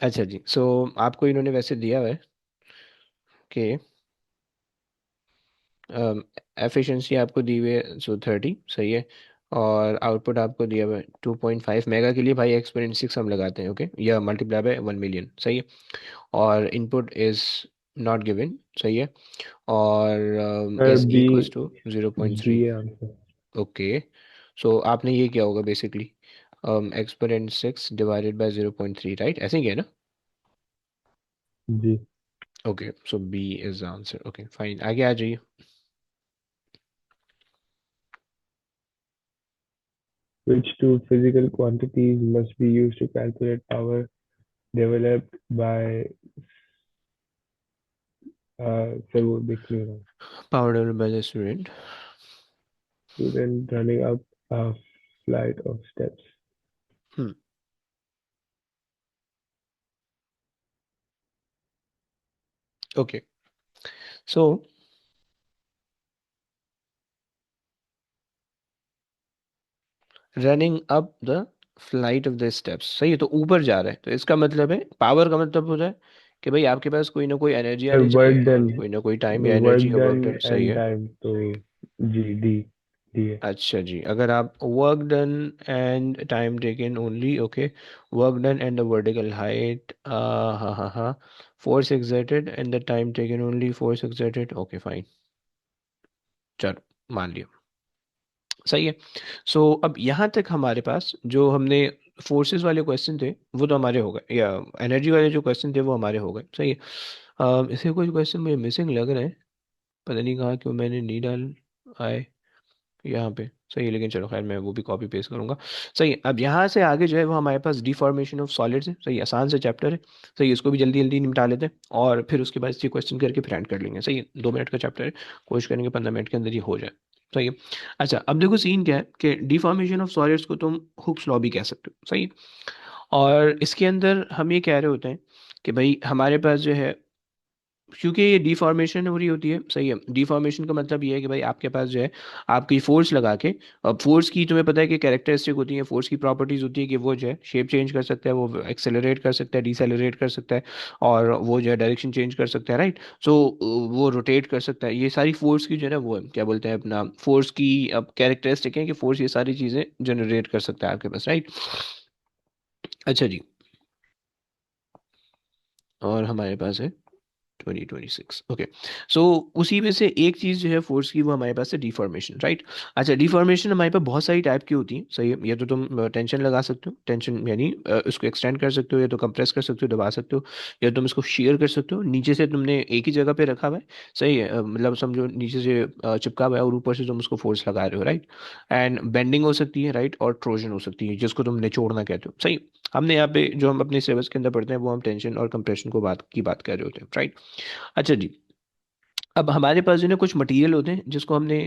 S1: अच्छा जी, सो आपको इन्होंने वैसे दिया हुआ है कि एफिशिएंसी आपको दी हुई है, सो 30, सही है। और आउटपुट आपको दिया हुआ है 2.5 मेगा के लिए भाई, एक्सपोनेंट 6 हम लगाते हैं, ओके, या मल्टीप्लाई बाय 1 मिलियन, सही है। और इनपुट इज नॉट गिवन, सही है। और is equals
S2: B,
S1: to 0.3।
S2: B answer.
S1: Okay, so आपने ये किया होगा basically, exponent 6 divided by 0.3, right, ऐसे ही किया ना?
S2: जी.
S1: Okay, so B is answer. Okay fine, आगे आ जाइए।
S2: Which two physical quantities must be used to calculate power developed by sir वो देख नहीं रहा
S1: power developed by the student.
S2: student running up a flight of steps.
S1: Hmm okay, so running up the flight of the steps, सही है, तो ऊपर जा रहा है, तो इसका मतलब है पावर का मतलब होता है कि भाई आपके पास कोई ना कोई एनर्जी आनी
S2: Work
S1: चाहिए,
S2: done,
S1: कोई ना कोई टाइम या
S2: work
S1: एनर्जी का वर्क
S2: done
S1: डन, सही
S2: and
S1: है।
S2: time तो जी डी है.
S1: अच्छा जी, अगर आप work done and time taken only, okay, work done and the vertical height, हाँ हाँ हाँ, force exerted and the time taken only, force exerted, okay fine, चलो मान लिया, सही है। सो अब यहाँ तक हमारे पास जो हमने फोर्सेस वाले क्वेश्चन थे वो तो हमारे हो गए, या एनर्जी वाले जो क्वेश्चन थे वो हमारे हो गए, सही है। इसे कोई क्वेश्चन मुझे मिसिंग लग रहा है, पता नहीं कहाँ, क्यों मैंने नहीं डाल आए यहाँ पे, सही है, लेकिन चलो खैर मैं वो भी कॉपी पेस्ट करूंगा। सही है, अब यहाँ से आगे जो है वो हमारे पास डिफॉर्मेशन ऑफ सॉलिड्स है, सही है, आसान से चैप्टर है, सही है, इसको भी जल्दी जल्दी निपटा लेते हैं, और फिर उसके बाद इसी क्वेश्चन करके फिर एंड कर लेंगे, सही है, 2 मिनट का चैप्टर है, कोशिश करेंगे 15 मिनट के अंदर ही हो जाए, सही है। अच्छा, अब देखो सीन क्या है कि डिफॉर्मेशन ऑफ सॉलिड्स को तुम हुक्स लॉ भी कह सकते हो, सही है। और इसके अंदर हम ये कह रहे होते हैं कि भाई हमारे पास जो है क्योंकि ये डिफॉर्मेशन हो रही होती है, सही है। डिफॉर्मेशन का मतलब ये है कि भाई आपके पास जो है आपकी फोर्स लगा के, अब फोर्स की तुम्हें पता है कि कैरेक्टरिस्टिक होती है, फोर्स की प्रॉपर्टीज होती है कि वो जो है शेप चेंज कर सकता है, वो एक्सेलरेट कर सकता है, डिसेलरेट कर सकता है, और वो जो है डायरेक्शन चेंज कर सकता है, राइट। सो वो रोटेट कर सकता है। ये सारी फोर्स की जो है ना वो है, क्या बोलते हैं अपना, फोर्स की अब कैरेक्टरिस्टिक है कि फोर्स ये सारी चीज़ें जनरेट कर सकता है आपके पास, राइट। अच्छा जी, और हमारे पास है 2026, ओके। सो उसी में से एक चीज़ जो है फोर्स की, वो हमारे पास है डिफॉर्मेशन, राइट। अच्छा, डिफॉर्मेशन हमारे पास बहुत सारी टाइप की होती है, सही है। या तो तुम टेंशन लगा सकते हो, टेंशन यानी उसको एक्सटेंड कर सकते हो, या तो कंप्रेस कर सकते हो, दबा सकते हो, या तुम इसको शेयर कर सकते हो। नीचे से तुमने एक ही जगह पे रखा हुआ है, सही है, मतलब समझो नीचे से चिपका हुआ है और ऊपर से तुम उसको फोर्स लगा रहे हो, राइट। एंड बेंडिंग हो सकती है, राइट, और ट्रोजन हो सकती है, जिसको तुम निचोड़ना कहते हो, सही। हमने यहाँ पे जो हम अपने सिलेबस के अंदर पढ़ते हैं वो हम टेंशन और कंप्रेशन को बात की बात कर रहे होते हैं, राइट। अच्छा जी, अब हमारे पास जो है ना कुछ मटेरियल होते हैं जिसको हमने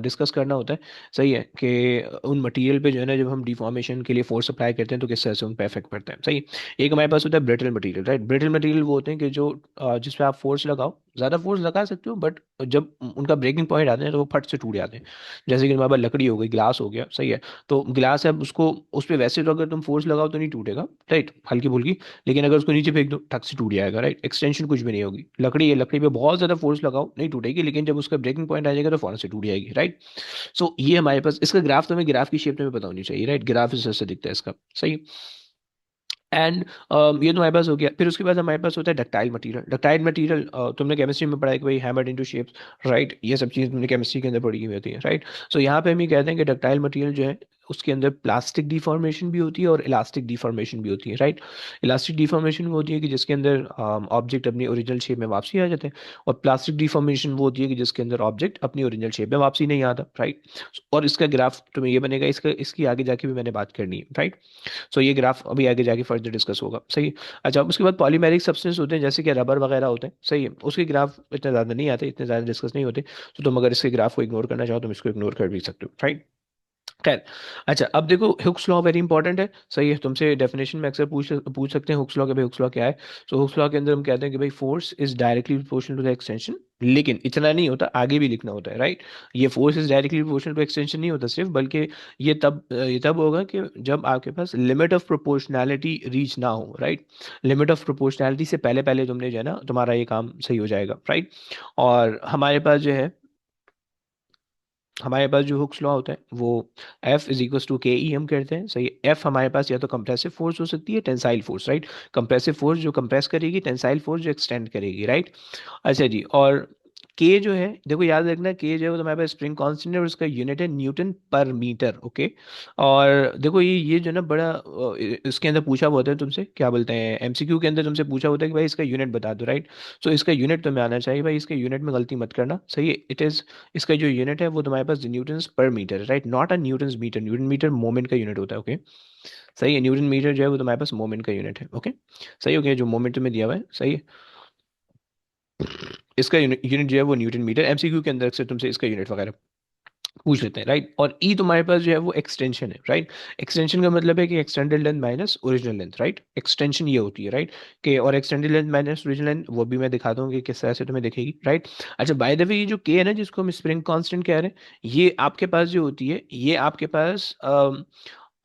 S1: डिस्कस करना होता है, सही है, कि उन मटेरियल पे जो है ना जब हम डिफॉर्मेशन के लिए फोर्स अप्लाई करते हैं तो किस तरह से उन पे इफेक्ट पड़ता है, सही। एक हमारे पास होता है brittle material, right. Brittle material वो होते हैं कि जो जिस पे आप फोर्स लगाओ, ज़्यादा फोर्स लगा सकते हो, बट जब उनका ब्रेकिंग पॉइंट आते हैं तो वो फट से टूट जाते हैं। जैसे कि हमारे पास लकड़ी हो गई, ग्लास हो गया, सही है। तो ग्लास है, अब उसको उस पर वैसे तो अगर तुम फोर्स लगाओ तो नहीं टूटेगा, राइट, हल्की फुल्की। लेकिन अगर उसको नीचे फेंक दो, ठक से टूट जाएगा, राइट। एक्सटेंशन कुछ भी नहीं होगी। लकड़ी है, लकड़ी पे बहुत ज्यादा फोर्स लगाओ नहीं टूटेगी, लेकिन जब उसका ब्रेकिंग पॉइंट आ जाएगा तो फौरन से टूट जाएगी, राइट। सो ये हमारे पास इसका ग्राफ, तो हमें ग्राफ की शेप में पता होनी चाहिए, राइट। ग्राफ इस तरह से दिखता है इसका, सही। एंड ये तो हमारे पास हो गया। फिर उसके बाद हमारे पास होता है डक्टाइल मटेरियल। डक्टाइल मटेरियल तुमने केमिस्ट्री में पढ़ा है कि भाई हैमर्ड इनटू शेप्स, राइट। ये सब चीज़ तुमने केमिस्ट्री के अंदर पढ़ी हुई होती है, राइट। सो यहाँ पे हम ये कहते हैं कि डक्टाइल मटेरियल जो है उसके अंदर प्लास्टिक डिफॉर्मेशन भी होती है और इलास्टिक डिफॉर्मेशन भी होती है, राइट। इलास्टिक डिफॉर्मेशन वो होती है कि जिसके अंदर ऑब्जेक्ट अपनी ओरिजिनल शेप में वापसी आ जाते हैं, और प्लास्टिक डिफॉर्मेशन वो होती है कि जिसके अंदर ऑब्जेक्ट अपनी ओरिजिनल शेप में वापसी नहीं आता, राइट। और इसका ग्राफ तुम्हें ये बनेगा, इसका इसकी आगे जाके भी मैंने बात करनी है, राइट। सो ये ग्राफ अभी आगे जाके फर्दर डिस्कस होगा, सही है। अच्छा, अब उसके बाद पॉलीमेरिक सब्सटेंस होते हैं जैसे कि रबर वगैरह होते हैं, सही है। उसके ग्राफ इतने ज़्यादा नहीं आते, इतने ज़्यादा डिस्कस नहीं होते। तो तुम अगर इसके ग्राफ को इग्नोर करना चाहो तुम इसको इग्नोर कर भी सकते हो, राइट। खैर, अच्छा, अब देखो हुक्स लॉ वेरी इंपॉर्टेंट है, सही है। तुमसे डेफिनेशन में अक्सर पूछ पूछ सकते हैं हुक्स लॉ के, भाई हुक्स लॉ क्या है। सो हुक्स लॉ के अंदर हम कहते हैं कि भाई force is directly proportional to the extension. लेकिन इतना नहीं होता, आगे भी लिखना होता है, राइट। ये force is directly proportional to extension नहीं होता सिर्फ, बल्कि ये तब होगा कि जब आपके पास लिमिट ऑफ प्रोपोर्शनैलिटी रीच ना हो, राइट। लिमिट ऑफ प्रोपोर्शनैलिटी से पहले पहले तुमने जो है ना तुम्हारा ये काम सही हो जाएगा, राइट। और हमारे पास जो है, हमारे पास जो हुक्स लॉ होता है वो F इज इक्वल टू के ई हम कहते हैं, सही। एफ हमारे पास या तो कंप्रेसिव फोर्स हो सकती है, tensile force, right. Compressive force जो कंप्रेस करेगी, टेंसाइल फोर्स जो एक्सटेंड करेगी, राइट। अच्छा जी, और के जो है, देखो याद रखना, के जो है वो तुम्हारे पास स्प्रिंग कांस्टेंट है और उसका यूनिट है न्यूटन पर मीटर, ओके। और देखो ये जो ना बड़ा इसके अंदर पूछा हुआ होता है तुमसे, क्या बोलते हैं, एमसीक्यू के अंदर तुमसे पूछा होता है कि भाई इसका यूनिट बता दो, राइट। सो इसका यूनिट तुम्हें आना चाहिए भाई, इसके यूनिट में गलती मत करना, सही है। इट इज, इसका जो यूनिट है वो तुम्हारे पास न्यूटन्स पर मीटर है, right, not a newtons metre. Newton metre moment का यूनिट होता है, ओके, सही है। न्यूटन मीटर जो है वो तुम्हारे पास मोमेंट का यूनिट है, ओके, सही हो गया, जो मोमेंट तुम्हें दिया हुआ है, सही है। इसका यूनिट जो है वो न्यूटन मीटर, एमसीक्यू के अंदर से तुमसे इसका यूनिट वगैरह पूछ लेते हैं, राइट। और ई तुम्हारे पास जो है वो एक्सटेंशन है, राइट। एक्सटेंशन का मतलब है कि extended length minus original length, right. Extension ये होती है, राइट, कि और extended length minus original length वो भी मैं दिखा दूंगी किस तरह से तुम्हें दिखेगी, राइट। अच्छा, बाय द वे ये जो के है ना जिसको हम स्प्रिंग कांस्टेंट कह रहे हैं, ये आपके पास जो होती है ये आपके पास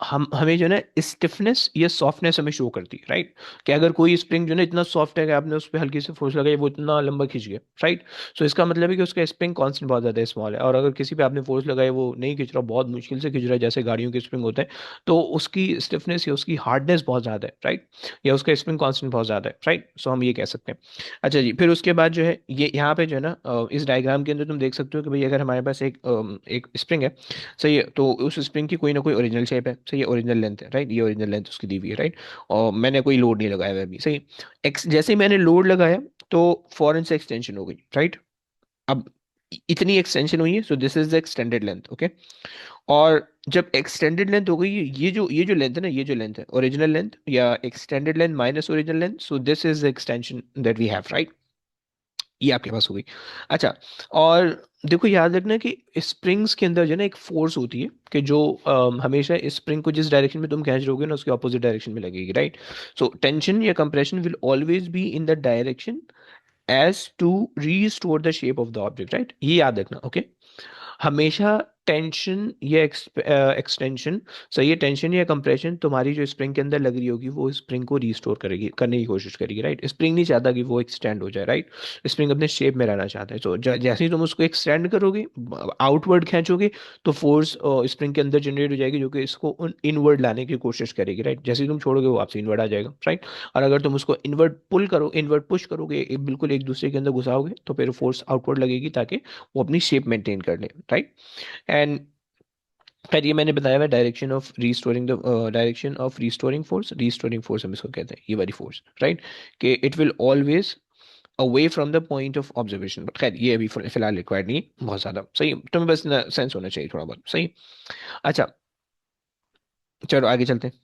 S1: हम हमें जो है ना स्टिफनेस या सॉफ्टनेस हमें शो करती है, राइट। कि अगर कोई स्प्रिंग जो है ना इतना सॉफ्ट है कि आपने उस पर हल्की से फोर्स लगाई वो इतना लंबा खींच गया, राइट। सो इसका मतलब है कि उसका स्प्रिंग कांस्टेंट बहुत ज़्यादा स्मॉल है, और अगर किसी पे आपने फोर्स लगाई वो नहीं खींच रहा, बहुत मुश्किल से खींच रहा है, जैसे गाड़ियों के स्प्रिंग होते हैं, तो उसकी स्टिफनेस या उसकी हार्डनेस बहुत ज़्यादा है, राइट, या उसका स्प्रिंग कांस्टेंट बहुत ज़्यादा है, राइट। सो हम ये कह सकते हैं। अच्छा जी, फिर उसके बाद जो है ये यहाँ पे जो है ना इस डायग्राम के अंदर तुम देख सकते हो कि भाई अगर हमारे पास एक स्प्रिंग है, सही है, तो उस स्प्रिंग की कोई ना कोई ओरिजिनल शेप है, सही है, ओरिजिनल लेंथ है, राइट। ये ओरिजिनल लेंथ उसकी दी हुई है, राइट। और मैंने कोई लोड नहीं लगाया हुआ अभी, सही। जैसे ही मैंने लोड लगाया तो फौरन से एक्सटेंशन हो गई, राइट। अब इतनी एक्सटेंशन हुई है, सो this is the extended length, okay. और जब एक्सटेंडेड लेंथ हो गई, ये जो लेंथ है ना, ये जो लेंथ है ओरिजिनल लेंथ या extended length minus original length, so this is the extension that we have, right. ये आपके पास हो गई। अच्छा, और देखो याद रखना कि स्प्रिंग्स के अंदर जो है ना एक फोर्स होती है कि जो हमेशा स्प्रिंग को जिस डायरेक्शन में तुम खींच रहोगे ना उसके ऑपोजिट डायरेक्शन में लगेगी, राइट। सो टेंशन या compression will always be in the direction as to restore the shape of the object, right, ये याद रखना, ओके। हमेशा टेंशन या एक्सटेंशन, सही है, टेंशन या कंप्रेशन तुम्हारी जो स्प्रिंग के अंदर लग रही होगी वो स्प्रिंग को रीस्टोर करेगी, करने की कोशिश करेगी, राइट। स्प्रिंग नहीं चाहता कि वो एक्सटेंड हो जाए, राइट। स्प्रिंग अपने शेप में रहना चाहता है। तो जैसे ही तुम उसको एक्सटेंड करोगे, आउटवर्ड खींचोगे, तो फोर्स स्प्रिंग के अंदर जनरेट हो जाएगी जो कि इसको इनवर्ड लाने की कोशिश करेगी, राइट। जैसे ही तुम छोड़ोगे वो आपसे इनवर्ड आ जाएगा, राइट। और अगर तुम उसको इनवर्ड पुल करो, इनवर्ड पुश करोगे, बिल्कुल एक दूसरे के अंदर घुसाओगे, तो फिर फोर्स आउटवर्ड लगेगी ताकि वो अपनी शेप मेंटेन कर ले, राइट। एंड खैर ये मैंने बताया हुआ direction of restoring the direction of restoring force हम इसको कहते हैं, ये वाली फोर्स, राइट, कि it will always away from the point of observation. But खैर ये अभी फिलहाल रिक्वायर्ड नहीं है बहुत ज्यादा, सही, तुम्हें बस सेंस होना चाहिए थोड़ा बहुत, सही। अच्छा, चलो आगे चलते हैं।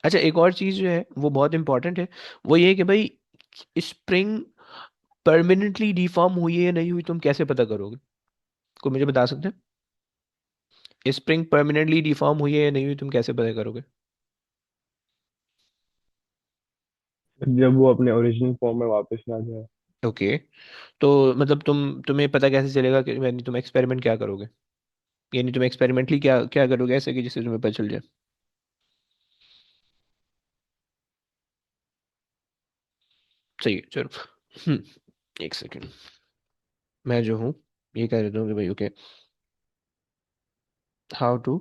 S1: अच्छा, एक और चीज जो है वो बहुत इंपॉर्टेंट है, वो ये है कि भाई स्प्रिंग परमानेंटली डिफॉर्म हुई है या नहीं हुई, तुम कैसे पता करोगे? कोई मुझे बता सकते हैं स्प्रिंग परमानेंटली डिफॉर्म हुई है या नहीं हुई, तुम कैसे पता करोगे?
S2: जब वो अपने ओरिजिनल फॉर्म में वापस आ जाए।
S1: ओके, तो मतलब तुम्हें पता कैसे चलेगा कि यानी तुम एक्सपेरिमेंट क्या करोगे? यानी तुम एक्सपेरिमेंटली क्या क्या करोगे ऐसे कि जिससे तुम्हें पता चल जाए? सही है, चलो। एक सेकेंड, मैं जो हूँ ये कह देता हूँ कि भाई okay, how to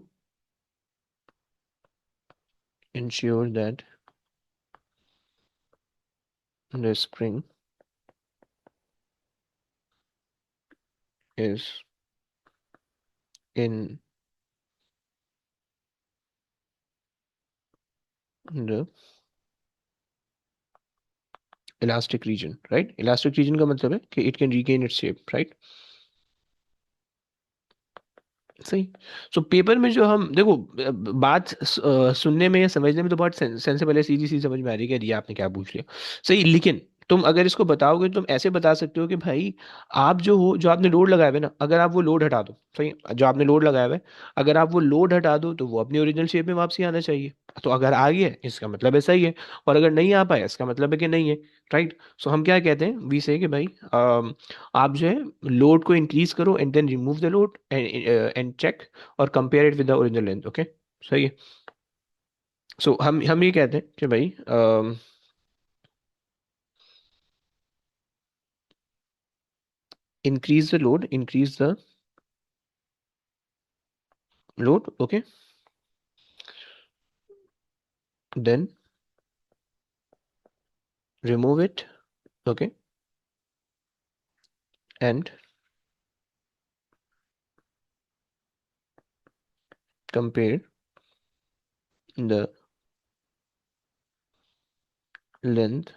S1: ensure that the spring is in the elastic region, right. Elastic region का मतलब है कि it can regain its shape, right. सही। सो पेपर में जो हम देखो, बात सुनने में या समझने में तो बहुत सेंसेबल है, सीधी सी समझ में आ रही है कि ये आपने क्या पूछ लिया, सही। लेकिन तुम अगर इसको बताओगे तो तुम ऐसे बता सकते हो कि भाई आप जो हो, जो आपने लोड लगाया हुआ है ना, अगर आप वो लोड हटा दो, सही, जो आपने लोड लगाया हुआ है, अगर आप वो लोड हटा दो तो वो अपनी ओरिजिनल शेप में वापसी आना चाहिए। तो अगर आ गया इसका मतलब है सही है, और अगर नहीं आ पाया इसका मतलब है कि नहीं है, राइट। सो हम क्या कहते हैं, वी से कि भाई आप जो है लोड को इंक्रीज करो and then remove the load and check और compare it with the original length, okay, सही है। सो हम ये कहते हैं कि भाई increase the load, okay, then remove it, okay, and compare the length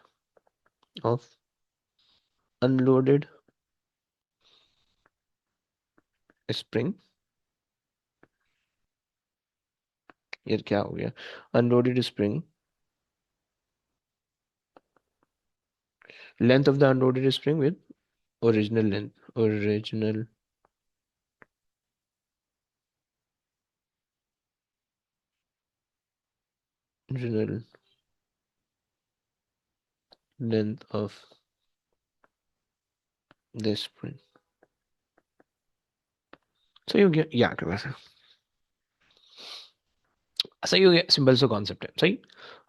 S1: of unloaded spring, ये क्या हो गया, unloaded spring, length of the unloaded spring with original length, original original length of the spring, सही हो गया, या कर वैसे सही हो गया, सिंपल सा कॉन्सेप्ट है, सही।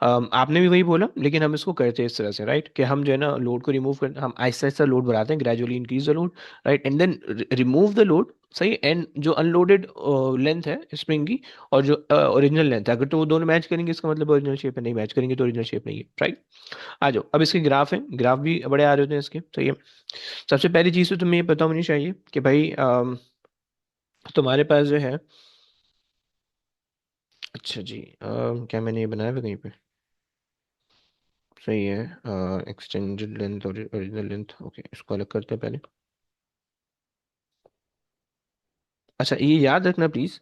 S1: आपने भी वही बोला, लेकिन हम इसको करते हैं इस तरह से, राइट, कि हम जो है ना लोड को रिमूव कर, हम आहिस्ता आहिस्ता लोड बढ़ाते हैं, gradually increase the load, right, and then remove the load, सही। एंड जो अनलोडेड लेंथ है स्प्रिंग की और जो ओरिजिनल लेंथ है, अगर तो वो दोनों मैच करेंगे इसका मतलब ओरिजिनल शेप है, नहीं मैच करेंगे तो ओरिजिनल शेप नहीं है, राइट। आ जाओ, अब इसके ग्राफ है, ग्राफ भी बड़े आ रहे होते हैं इसके, सही है। सबसे पहली चीज़ तो तुम्हें ये पता होनी चाहिए कि भाई तुम्हारे पास जो है, अच्छा जी, क्या मैंने ये बनाया हुआ है कहीं पे? सही है, एक्सटेंडेड लेंथ और ओरिजिनल लेंथ, ओके, इसको अलग करते हैं पहले। अच्छा, ये याद रखना प्लीज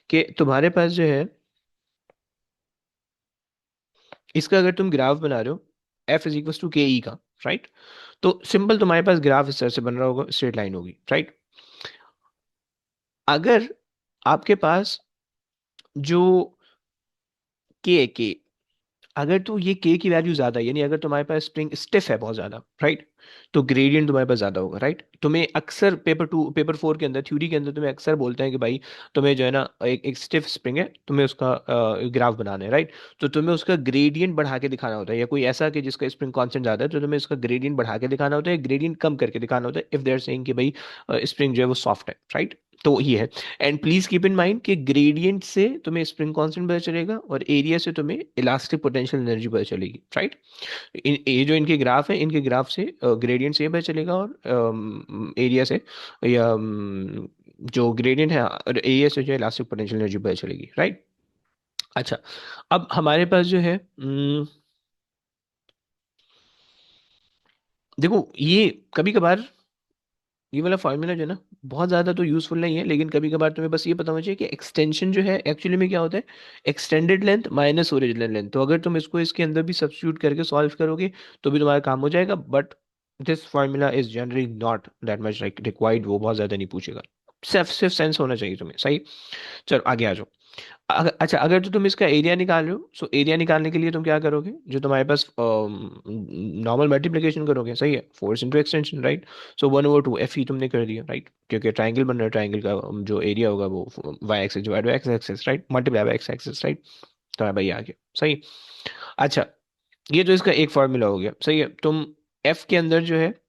S1: कि तुम्हारे पास जो है इसका अगर तुम ग्राफ बना रहे हो, एफ इज इक्वल टू के ई का, राइट, तो सिंपल तुम्हारे पास ग्राफ इस तरह से बन रहा होगा, स्ट्रेट लाइन होगी, राइट। अगर आपके पास जो के अगर तो ये के की वैल्यू ज्यादा है, यानी अगर तुम्हारे पास स्प्रिंग स्टिफ है बहुत ज्यादा, राइट, तो ग्रेडियंट तुम्हारे पास ज्यादा होगा, राइट। तुम्हें अक्सर पेपर 4 के अंदर, थ्योरी के अंदर तुम्हें अक्सर बोलते हैं कि भाई तुम्हें जो है ना एक स्टिफ स्प्रिंग है, तुम्हें उसका ग्राफ बनाना है, राइट। तो तुम्हें उसका ग्रेडियंट बढ़ा के दिखाना होता है, या कोई ऐसा कि जिसका स्प्रिंग कांस्टेंट ज्यादा है तो तुम्हें उसका ग्रेडियंट बढ़ा के दिखाना होता है, ग्रेडियंट कम करके दिखाना होता है, इफ दे आर सेइंग कि भाई स्प्रिंग जो है वो सॉफ्ट है, राइट। तो ये है। And please keep in mind कि ग्रेडियंट से तुम्हें स्प्रिंग कांस्टेंट पता चलेगा और एरिया से तुम्हें इलास्टिक पोटेंशियल एनर्जी पता चलेगी, राइट। ये जो इनके ग्राफ है, इनके ग्राफ से ग्रेडियंट से ये पता चलेगा और एरिया से, या जो ग्रेडियंट है और एरिया से जो इलास्टिक पोटेंशियल एनर्जी पता चलेगी, राइट। अच्छा, अब हमारे पास जो है देखो ये कभी कभार ये वाला फार्मूला जो है ना बहुत ज्यादा तो यूजफुल नहीं है, लेकिन कभी कभार तुम्हें बस ये पता होना चाहिए कि एक्सटेंशन जो है एक्चुअली में क्या होता है, extended length minus original length. तो अगर तुम इसको इसके अंदर भी सब्स्टिट्यूट करके सॉल्व करोगे तो भी तुम्हारा काम हो जाएगा, but this formula is generally not that much required, वो बहुत ज्यादा नहीं पूछेगा, सिर्फ सिर्फ सेंस होना चाहिए तुम्हें, सही। चलो आगे आ जाओ। अच्छा, अगर तो तुम इसका एरिया निकाल रहे हो, सो एरिया निकालने के लिए तुम क्या करोगे, जो तुम्हारे पास नॉर्मल मल्टीप्लिकेशन करोगे, सही है, फोर्स इंटू एक्सटेंशन, राइट। सो 1/2 एफ ई तुमने कर दिया, राइट, क्योंकि ट्राइंगल बन रहा है, ट्राइंगल का जो एरिया होगा वो Y axis divide by X axis, right, multiply by X axis, right. तो भाई आ गया, सही। अच्छा, ये तो इसका एक फार्मूला हो गया, सही है। तुम एफ के अंदर जो है,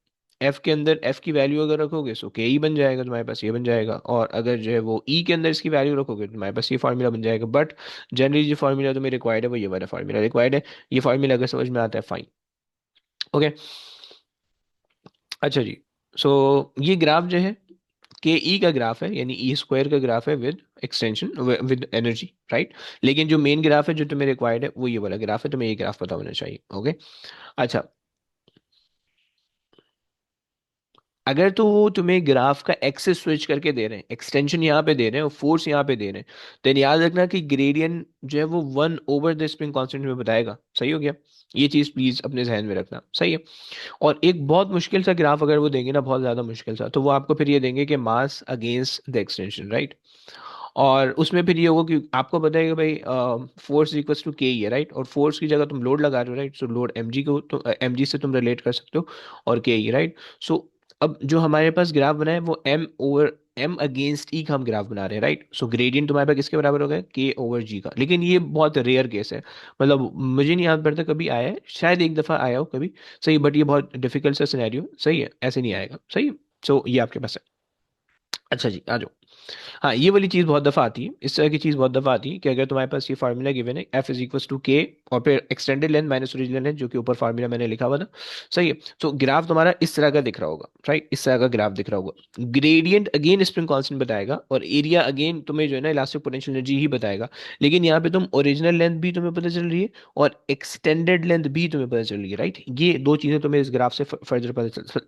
S1: एफ के अंदर एफ की वैल्यू अगर रखोगे सो के ई बन जाएगा, तुम्हारे पास ये बन जाएगा। और अगर जो है वो ई के अंदर इसकी वैल्यू रखोगे तो तुम्हारे पास ये फार्मूला बन जाएगा। बट जनरली जो फार्मूला तुम्हें रिक्वायर्ड है वो ये वाला फार्मूला रिक्वायर्ड है। ये फार्मूला अगर समझ में आता है, फाइन, ओके। अच्छा जी, सो ये ग्राफ जो है के ई का ग्राफ है, यानी ई स्क्वायर का ग्राफ है with extension with energy, right. लेकिन जो मेन ग्राफ है जो तुम्हें रिक्वायर्ड है वो ये वाला ग्राफ है, तुम्हें ये ग्राफ पता होना चाहिए, ओके। अच्छा, अगर तो वो तुम्हें ग्राफ का एक्सेस स्विच करके दे रहे हैं, एक्सटेंशन यहाँ पे दे रहे हैं और फोर्स यहाँ पे दे रहे हैं, तो याद रखना कि ग्रेडियंट जो है वो 1/स्प्रिंग कांस्टेंट में बताएगा, सही हो गया। ये चीज प्लीज अपने जहन में रखना, सही है। और एक बहुत मुश्किल सा ग्राफ अगर वो देंगे ना, बहुत ज्यादा मुश्किल सा, तो वो आपको फिर ये देंगे कि मास अगेंस्ट द एक्सटेंशन, राइट। और उसमें फिर ये होगा कि आपको पता है कि भाई फोर्स इक्वल्स टू के ही है, राइट। और फोर्स की जगह तुम लोड लगा रहे हो, right. So load M G को तो एम जी से तुम रिलेट कर सकते हो, और के ही, राइट। सो अब जो हमारे पास ग्राफ बना है वो एम ओवर एम अगेंस्ट ई का हम ग्राफ बना रहे हैं, राइट। सो ग्रेडियंट तुम्हारे पास किसके बराबर होगा, के ओवर जी का। लेकिन ये बहुत रेयर केस है, मतलब मुझे नहीं याद पड़ता कभी आया है, शायद एक दफा आया हो कभी, सही। बट ये बहुत डिफिकल्ट सा सिनेरियो, सही है, ऐसे नहीं आएगा, सही। सो ये आपके पास है। अच्छा जी, आ जाओ। हाँ, ये वाली चीज बहुत दफा आती है, इस तरह की चीज बहुत दफा आती है कि अगर तुम्हारे पास ये फार्मूला गिवन है एफ इज इक्वल टू के, और फिर extended length minus original length, जो कि ऊपर फार्मूला मैंने लिखा हुआ था, सही है। तो ग्राफ तुम्हारा इस तरह का दिख रहा होगा, राइट, इस तरह का ग्राफ दिख रहा होगा। ग्रेडियंट अगेन स्प्रिंग कांस्टेंट बताएगा, और एरिया अगेन तुम्हें जो है ना इलास्टिक पोटेंशियल एनर्जी ही बताएगा। लेकिन यहाँ पे तुम ओरिजिनल लेंथ भी तुम्हें पता चल रही है और एक्सटेंडेड लेंथ भी तुम्हें पता चल रही है, राइट। ये दो चीजें तुम्हें इस ग्राफ से फर्दर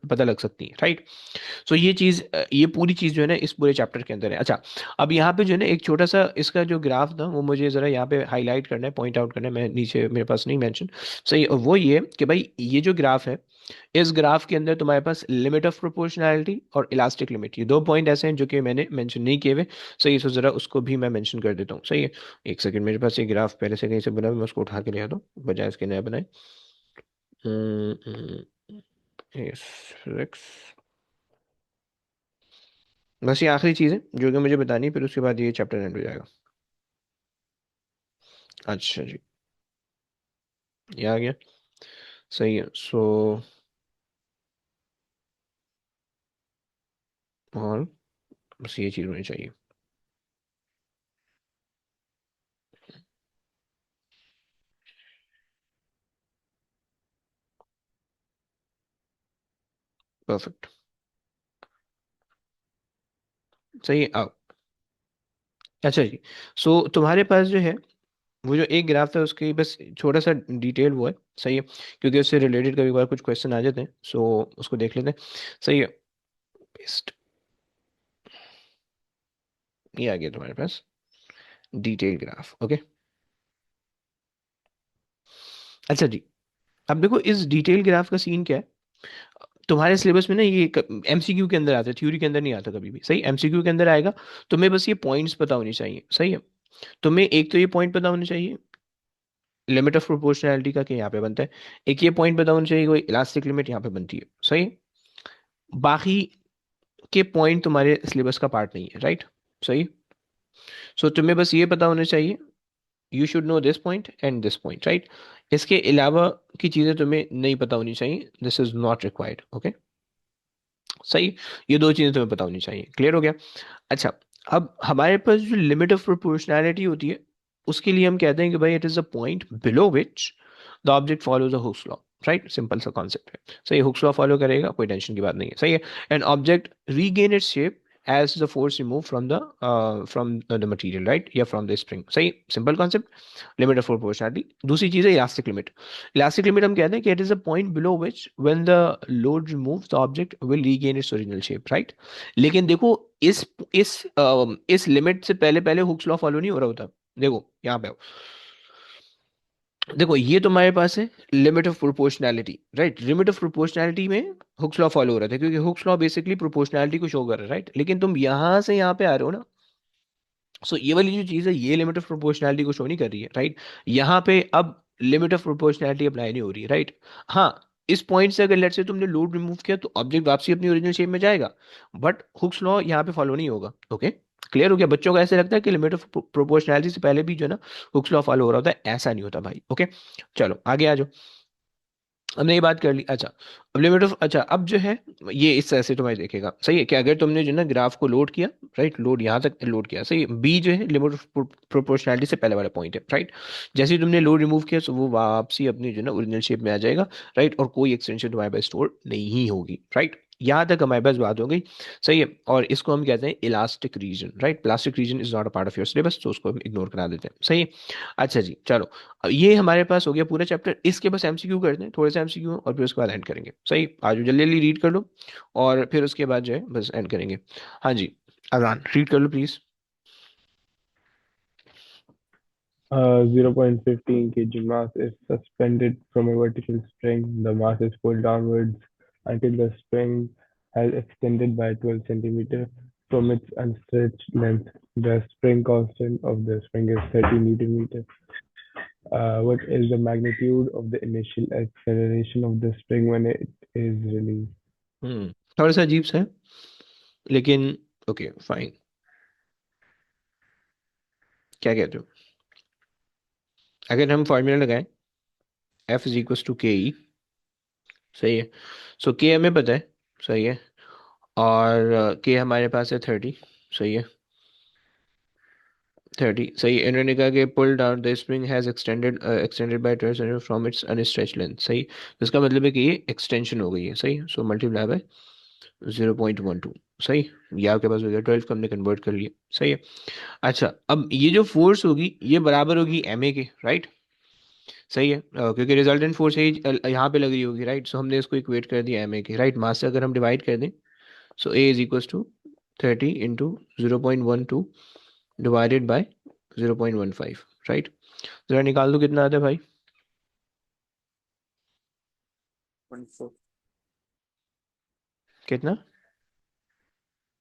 S1: पता लग सकती है, राइट। सो ये चीज ये पूरी चीज जो है ना इस पूरे चैप्टर के अंदर है। अच्छा, अब यहाँ पे जो है ना एक छोटा सा इसका जो ग्राफ था वो मुझे जरा यहाँ पे हाईलाइट करना है, पॉइंट आउट करना है, मैं नीचे मेरे पास नहीं मेंशन, सही। और वो ये कि भाई ये जो ग्राफ है, इस ग्राफ के अंदर तुम्हारे पास लिमिट ऑफ प्रोपोर्शनैलिटी और इलास्टिक लिमिट, ये दो पॉइंट ऐसे हैं जो कि मैंने मेंशन नहीं किए हुए, सही। सो जरा उसको भी मैं मेंशन कर देता हूँ, सही है। एक सेकंड, मेरे पास ये ग्राफ पहले से कहीं से बना हुआ है, मैं उसको उठा के ले आता हूँ बजाय इसके नया बनाए। हम्म, हम्म, yes, बस ये आखिरी चीज़ है जो कि मुझे बतानी है, फिर उसके बाद ये चैप्टर एंड हो जाएगा। अच्छा जी, ये आ गया, सही है। सो और बस ये चीज़ होनी चाहिए, परफेक्ट, सही है। आओ, अच्छा जी, सो तुम्हारे पास जो है वो जो एक ग्राफ है उसकी बस छोटा सा डिटेल वो है, सही है, क्योंकि उससे रिलेटेड कभी कभार कुछ क्वेश्चन आ जाते हैं, सो उसको देख लेते हैं, सही है। पेस्ट, ये आ गया तुम्हारे पास डिटेल ग्राफ, ओके। अच्छा जी, अब देखो इस डिटेल ग्राफ का सीन क्या है। तुम्हारे सिलेबस में ना ये एमसीक्यू के अंदर आता है, थ्योरी के अंदर नहीं आता कभी भी, सही। एमसीक्यू के अंदर आएगा, तुम्हें बस ये पॉइंट्स पता होनी चाहिए, सही है। तुम्हें एक तो ये पॉइंट पता होना चाहिए लिमिट ऑफ प्रोपोर्शनैलिटी का क्या यहाँ पे बनता है, एक ये पॉइंट पता होना चाहिए, कोई इलास्टिक लिमिट यहाँ पे बनती है, सही। बाकी के पॉइंट तुम्हारे सिलेबस का पार्ट नहीं है, राइट, सही। सो तुम्हें बस ये पता होना चाहिए, you should know this point and this point, right. इसके अलावा की चीज़ें तुम्हें नहीं पता होनी चाहिए, this is not required, okay, सही। ये दो चीज़ें तुम्हें पता होनी चाहिए, क्लियर हो गया। अच्छा, अब हमारे पास जो लिमिट ऑफ प्रोपोर्शनैलिटी होती है, उसके लिए हम कहते हैं कि भाई it is a point below which the object follows a Hooke's law, right, simple सा कॉन्सेप्ट है, सही। हुक्स लॉ फॉलो करेगा, कोई टेंशन की बात नहीं है, सही है। And object regain its shape as the force remove from the material, right, या फ्रॉम द स्प्रिंग, सही, simple concept, limit of proportionality. दूसरी चीज है इलास्टिक लिमिट। इलास्टिक लिमिट हम कहते हैं कि it is a point below which when the load removes the object will regain its original shape, right. लेकिन देखो, इस लिमिट से पहले पहले हुक्स लॉ फॉलो नहीं हो रहा होता। देखो यहाँ पे आओ। देखो ये तुम्हारे पास है limit of proportionality, right. Limit of proportionality में हुक्स लॉ फॉलो हो रहा था, क्योंकि हुक्स लॉ बेसिकली प्रोपोर्शनैलिटी को शो कर रहा है, राइट। लेकिन तुम यहां से यहाँ पे आ रहे हो ना, सो ये वाली जो चीज़ है ये लिमिट ऑफ प्रोपोर्शनैलिटी को शो नहीं कर रही है, राइट। यहाँ पे अब लिमिट ऑफ प्रोपोर्शनैलिटी अप्लाई नहीं हो रही है, राइट। हाँ, इस पॉइंट से अगर लेट से तुमने लोड रिमूव किया तो ऑब्जेक्ट वापसी अपनी ओरिजिनल शेप में जाएगा, बट हुक्स लॉ यहाँ पे फॉलो नहीं होगा, ओके। क्लियर हो गया। बच्चों को ऐसे लगता है कि लिमिट ऑफ प्रोपोर्शनैलिटी से पहले भी जो है ना हुक्स लॉ फॉलो हो रहा होता है, ऐसा नहीं होता भाई, ओके। चलो आगे आ जाओ। हमने ये बात कर ली। अच्छा, अब लिमिट ऑफ, अच्छा अब जो है ये इस तरह से तुम्हें देखेगा, सही है कि अगर तुमने जो है ना ग्राफ को लोड किया, राइट, लोड यहाँ तक लोड किया, सही है। बी जो है लिमिट ऑफ प्रोपोर्शनैलिटी से पहले वाला पॉइंट है, राइट। जैसे ही तुमने लोड रिमूव किया तो वो वापसी अपनी जो है ना ओरिजिनल शेप में आ जाएगा, राइट, और कोई एक्सटेंशन तुम्हारे पास स्टोर नहीं होगी, राइट। यहाँ तक हमारे पास बात हो गई, सही है। और इसको हम कहते हैं elastic region, right. Plastic region is not a part of your syllabus, तो उसको हम इग्नोर करा देते हैं, सही है। अच्छा जी, चलो, अब ये हमारे पास हो गया पूरा चैप्टर। इसके बस एमसीक्यू करते हैं, थोड़े से एमसीक्यू, और फिर उसके बाद एंड करेंगे, सही। आज जल्दी जल्दी रीड कर लो, और फिर उसके बाद जो है बस एंड करेंगे। हाँ जी, अजान रीड कर लो please.
S2: 0.15 kg mass is suspended from a vertical spring. The mass is pulled downwards until the spring has extended by 12 centimeters from its unstretched length. The spring constant of the spring is 30 Newton meter. What is the magnitude of the initial acceleration of the spring when it is released?
S1: थोड़ा सा अजीब सा है, लेकिन okay fine. क्या कहते हो, अगर हम फॉर्मूला लगाएं एफ इज इक्वल टू के ई, सही है। सो के हमें पता है, सही है, और के हमारे पास है 30, सही है, 30, सही। इन्होंने कहा कि pull down the spring has extended by 12 centimetre from its unstretch length, सही। तो इसका मतलब है कि ये एक्सटेंशन हो गई है, सही। सो मल्टीप्लाई बाय 0.12, सही। ये आपके पास हो गया 12 को हमने कन्वर्ट कर लिया, सही है। अच्छा, अब ये जो फोर्स होगी ये बराबर होगी एम ए के, राइट, सही है। क्योंकि रिजल्टेंट फोर्स है यहाँ पे लग रही होगी, राइट। सो हमने इसको इक्वेट कर दिया एम ए के, राइट। मास से अगर हम डिवाइड कर दें, so A is equal to 30 into 0.12 divided by 0.15, right. जरा निकाल दो कितना आता है भाई,
S3: 24.
S1: कितना,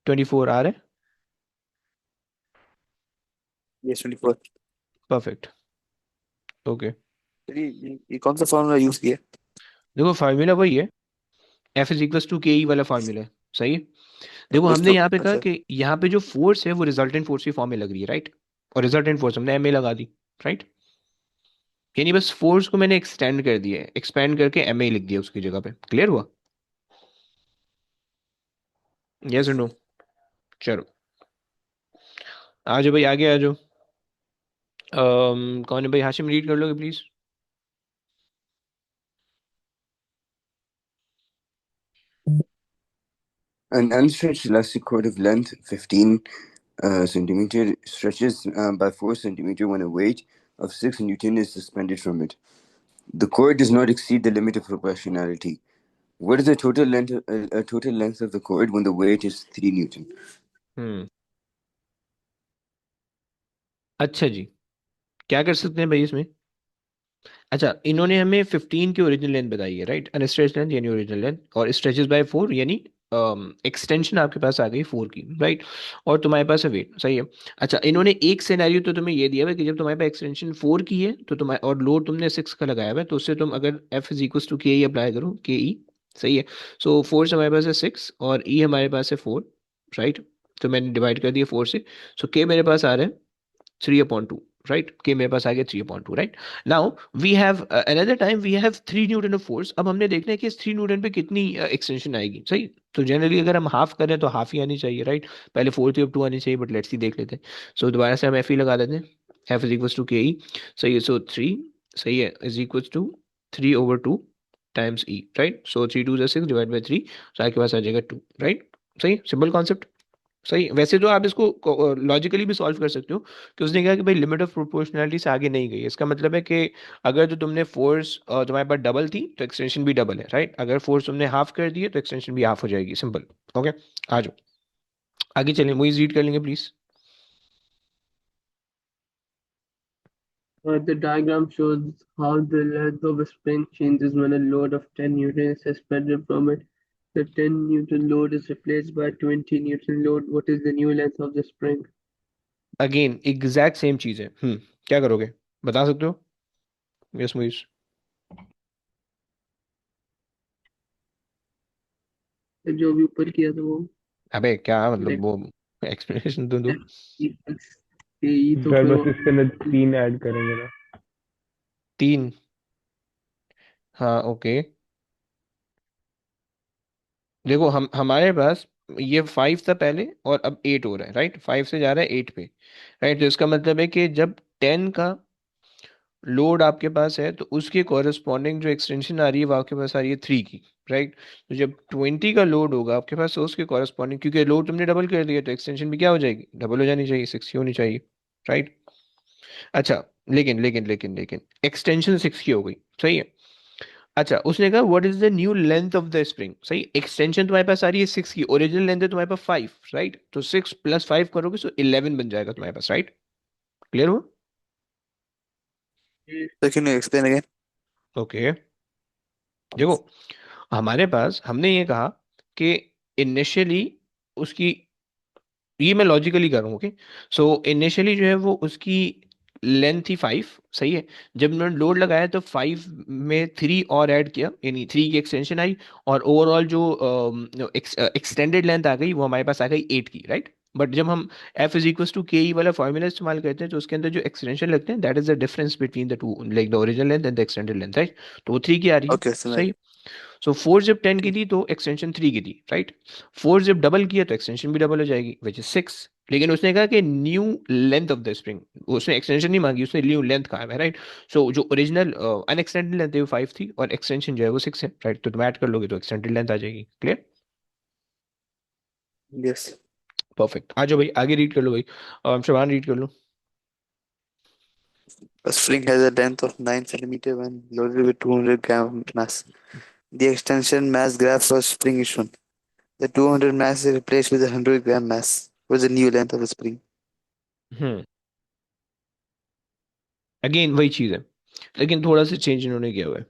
S1: 24 आ रहा है,
S3: Yes, 24.
S1: Perfect, okay.
S3: चलिए, ये कौन सा फॉर्मूला यूज किया?
S1: देखो फार्मूला वही है, एफ इज इक्वल टू के ई वाला फार्मूला है, सही है। देखो
S3: कुछ
S1: हमने
S3: तो
S1: यहाँ पे कहा
S3: अच्छा।
S1: कि यहाँ पे जो फोर्स है वो रिजल्टेंट फोर्स की फॉर्म में लग रही है, राइट। और रिजल्टेंट फोर्स हमने एम ए लगा दी, राइट। यानी बस फोर्स को मैंने एक्सटेंड कर दिया है, एक्सपेंड करके एम ए लिख दिया उसकी जगह पे, क्लियर हुआ, यस और नो। चलो आ जाओ भाई, आगे आ जाओ। कौन है भाई, हाशिम रीड कर लोगे please.
S4: An unstretched elastic cord of length 15 centimeter stretches by 4 centimeter when a weight of 6 Newton is suspended from it. The cord does not exceed the limit of proportionality. What is the total length of the cord when the weight is 3 Newton?
S1: हम्म, अच्छा जी, क्या कर सकते हैं भाई इसमें। अच्छा, इन्होंने हमें 15 की ओरिजिनल लेंथ बताई है, राइट, अनस्ट्रेच लेंथ यानी ओरिजिनल लेंथ, और स्ट्रेचेस बाय 4 यानी एक्सटेंशन आपके पास आ गई 4 की, राइट, और तुम्हारे पास है वेट, सही है। अच्छा, इन्होंने एक सिनेरियो तो तुम्हें ये दिया हुआ है कि जब तुम्हारे पास एक्सटेंशन 4 की है तो तुम्हारे और लोड तुमने 6 का लगाया हुआ है, तो उससे तुम अगर एफ इज इक्वल टू के ई अप्लाई करो, के ई, सही है। सो फोर्स हमारे पास है 6 और ई हमारे पास है 4, राइट। तो मैंने डिवाइड कर दिया 4 से। सो के मेरे पास आ रहा है 3/2, राइट, के मेरे पास आ गया 3/2, right. Now we have another time we have 3 newton of force. अब हमने देखना है कि इस 3 न्यूटन पे कितनी एक्सटेंशन आएगी, सही। तो जनरली अगर हम हाफ करें तो हाफ ही आनी चाहिए, राइट। पहले 4/2 आनी चाहिए, बट लेट्स सी देख लेते हैं। सो दोबारा से हम एफ ई लगा देते हैं, एफ इज इक्वल टू के ई, सही है। सो 3, सही है, is equal to 3/2 times E, right. So 3 2 6 divide by 3, तो आपके पास आ जाएगा 2, राइट। सही, सिंपल कॉन्सेप्ट, सही। वैसे तो आप इसको लॉजिकली भी सॉल्व कर सकते हो कि उसने कहा कि भाई लिमिट ऑफ प्रोपोर्शनैलिटी से आगे नहीं गई। इसका मतलब है कि अगर तो तुमने फोर्स तुम्हारे पास डबल थी तो एक्सटेंशन भी डबल है, राइट। अगर फोर्स तुमने हाफ कर दी है तो एक्सटेंशन भी हाफ हो जाएगी, सिंपल। ओके, आ जाओ आगे चलें, वही रीड कर लेंगे please.
S5: The diagram shows how the length of a spring changes when a load of 10 Newton is suspended from it. The 10 Newton load is replaced by 20 Newton load. What is the new length of the spring?
S1: Again exact same चीज है। क्या करोगे, बता सकते हो? Yes Muiz.
S5: जो भी ऊपर किया था वो
S1: अबे क्या मतलब
S5: like
S1: वो एक्सप्लेनेशन तो दो।
S5: F equals KE तो
S2: सर
S5: फिर
S2: बस इसके अंदर 3 ऐड करेंगे ना।
S1: 3, हाँ ओके। देखो हम हमारे पास ये 5 था पहले और अब 8 हो रहा है, राइट। 5 से जा रहा है 8 पे, राइट। तो इसका मतलब है कि जब 10 का लोड आपके पास है तो उसके कॉरेस्पॉन्डिंग जो एक्सटेंशन आ रही है वो आपके पास आ रही है 3 की, राइट। तो जब 20 का लोड होगा आपके पास तो उसके कॉरेस्पॉन्डिंग, क्योंकि लोड तुमने डबल कर दिया तो एक्सटेंशन भी क्या हो जाएगी, डबल हो जानी चाहिए, 6 की होनी चाहिए, राइट। अच्छा, लेकिन एक्सटेंशन 6 की हो गई, सही है। अच्छा, उसने कहा what is the new length of the spring, सही। एक्सटेंशन तुम्हारे पास आ रही है 6 की, ओरिजिनल लेंथ है तुम्हारे पास 5, राइट। तो 6 + 5 करोगे तो 11 बन जाएगा तुम्हारे पास, राइट। क्लियर हो?
S3: So can you explain again?
S1: Okay, देखो हमारे पास हमने ये कहा कि इनिशियली उसकी, ये मैं लॉजिकली कर रहा हूँ, ओके। सो इनिशियली जो है वो उसकी लेंथ थी 5, सही है। जब उन्होंने लोड लगाया तो 5 में 3 और ऐड किया, यानी 3 की एक्सटेंशन आई, और ओवरऑल जो एक्सटेंडेड लेंथ आ गई वो हमारे पास आ गई 8 की, राइट। बट जब हम एफ इज इक्वल टू के ई वाला फॉर्मूला इस्तेमाल करते हैं तो उसके अंदर जो एक्सटेंशन लगते हैं that is the difference between the to, like the original length and the extended length, right. तो वो 3 की आ रही है,
S3: Okay, so
S1: सही। सो 4 जब 10 की थी तो एक्सटेंशन 3 की थी, राइट। 4 जब डबल किया तो एक्सटेंशन भी डबल हो जाएगी, विच इज 6। लेकिन उसने कहा कि new length of the spring, उसने एक्सटेंशन नहीं मांगी, उसने न्यू लेंथ कहा है, राइट। सो जो ओरिजिनल अनएक्सटेंडेड लेंथ है वो 5 थी और एक्सटेंशन जो है वो 6 है, राइट। तो तुम ऐड कर लोगे तो एक्सटेंडेड लेंथ आ जाएगी, क्लियर।
S3: yes.
S1: परफेक्ट, आ जाओ भाई आगे रीड कर लो भाई। शबान रीड कर लो।
S3: A spring has a length of 9 centimeter when loaded with 200 gram mass. The extension mass graph for spring is shown. The 200 mass is replaced with a 100-gram mass. What is the new length of the spring?
S1: Hmm, again वही चीज है, लेकिन थोड़ा सा change इन्होंने किया हुआ है।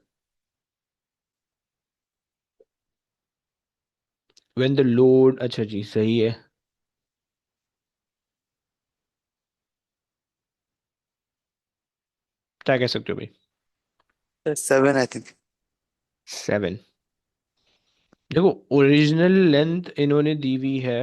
S1: व्हेन द लोड, अच्छा जी सही है। क्या कह सकते हो भाई?
S3: 7, I think.
S1: 7। देखो ओरिजिनल लेंथ इन्होंने दी हुई है,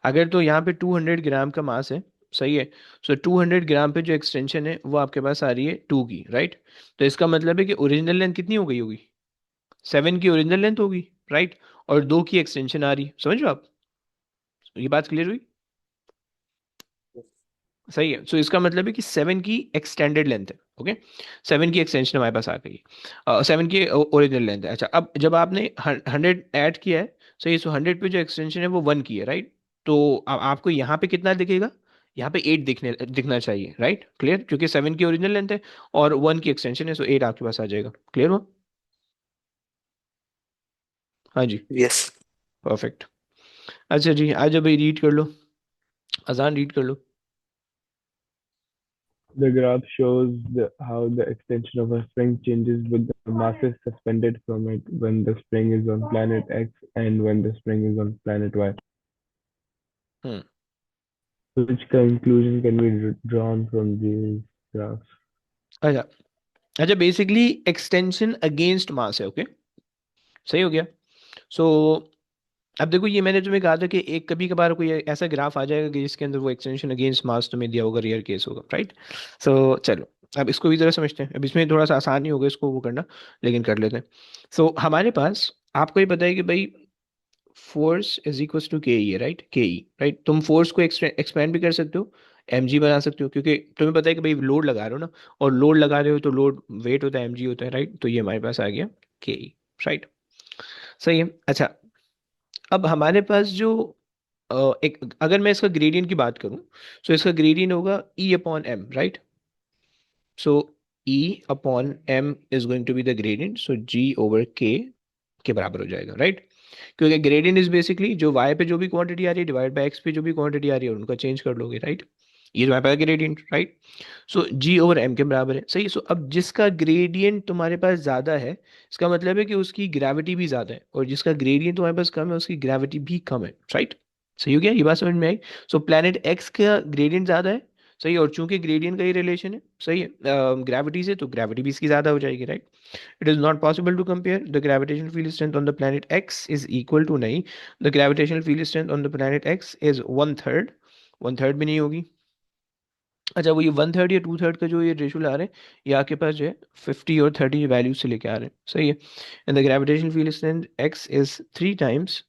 S1: अगर तो यहाँ पे 200 ग्राम का मास है, सही है। सो 200 ग्राम पे जो एक्सटेंशन है वो आपके पास आ रही है 2 की, राइट। तो इसका मतलब है कि ओरिजिनल लेंथ कितनी हो गई होगी, 7 की ओरिजिनल लेंथ होगी, राइट। और 2 की एक्सटेंशन आ रही है, समझ लो आप, ये बात क्लियर हुई? सही है। सो इसका मतलब है कि 7 की एक्सटेंडेड लेंथ है, ओके। 7 की एक्सटेंशन हमारे पास आ गई, 7 की ओरिजिनल लेंथ है। अच्छा, अब जब आपने 100 ऐड किया है, सही। सो 100 पे जो एक्सटेंशन है वो 1 की है, राइट। तो आपको यहाँ पे कितना दिखेगा, यहाँ पे 8 दिखना चाहिए, राइट, क्लियर, क्योंकि 7 की ओरिजिनल लेंथ है और 1 की एक्सटेंशन है, सो 8 आपके पास आ जाएगा, क्लियर हो? हाँ जी,
S3: Yes.
S1: परफेक्ट। अच्छा जी, आज भाई रीड कर लो, अजान रीड कर लो।
S2: The graph shows how the extension of a spring changes with the The mass is suspended from it when the spring is on planet X and when the spring is on planet Y.
S1: Hmm.
S2: Which conclusion can be drawn from these graphs?
S1: अच्छा अच्छा, basically extension against मास है। Okay, सही हो गया। सो अब देखो, ये मैंने तुम्हें कहा था कि एक कभी कभार कोई ऐसा ग्राफ आ जाएगा कि जिसके अंदर वो एक्सटेंशन अगेंस्ट मास तुम्हें दिया होगा, रेयर केस होगा, राइट। सो चलो, अब इसको भी जरा समझते हैं। अब इसमें थोड़ा सा आसान ही होगा इसको वो करना, लेकिन कर लेते हैं। सो हमारे पास, आपको ये पता है कि भाई फोर्स इज इक्वल टू के ई है, राइट। के ई, राइट। तुम फोर्स को एक्सपेंड भी कर सकते हो, एम जी बना सकते हो, क्योंकि तुम्हें पता है कि भाई लोड लगा रहे हो ना, और लोड लगा रहे हो तो लोड वेट होता है, एम जी होता है, राइट। तो ये हमारे पास आ गया के ई, राइट। सही है। अच्छा, अब हमारे पास जो एक, अगर मैं इसका ग्रेडियंट की बात करूं, तो इसका ग्रेडियंट होगा E upon M, right. So E upon M is going to be the gradient, so G over के बराबर हो जाएगा, राइट। क्योंकि ग्रेडियंट इज बेसिकली जो वाई पे जो भी क्वांटिटी आ रही है डिवाइड बाय एक्स पे जो भी क्वांटिटी आ रही है उनका चेंज कर लोगे, राइट। ये तुम्हारे पास ग्रेडियंट, राइट। सो जी ओवर एम के बराबर है, सही। सो अब जिसका ग्रेडियंट तुम्हारे पास ज्यादा है, इसका मतलब है कि उसकी ग्रेविटी भी ज्यादा है, और जिसका ग्रेडियंट तुम्हारे पास कम है उसकी ग्रेविटी भी कम है, राइट। सही हो गया, ये बात समझ में आई। सो प्लेनेट एक्स का ग्रेडियंट ज्यादा है, सही। और चूंकि ग्रेडियंट का ही रिलेशन है, सही है, ग्रेविटी से, तो ग्रेविटी भी इसकी ज्यादा हो जाएगी, right. It is not possible to compare. The gravitational field strength on the planet X is equal to, नहीं, the gravitational field strength on the planet X is one third, one third भी नहीं होगी। अच्छा, वो ये one third या to third का जो ये रेशो ला रहे हैं, ये आपके पास जो है 50 और 30 वैल्यू से लेके आ रहे हैं, सही है। And the gravitational field strength X is three times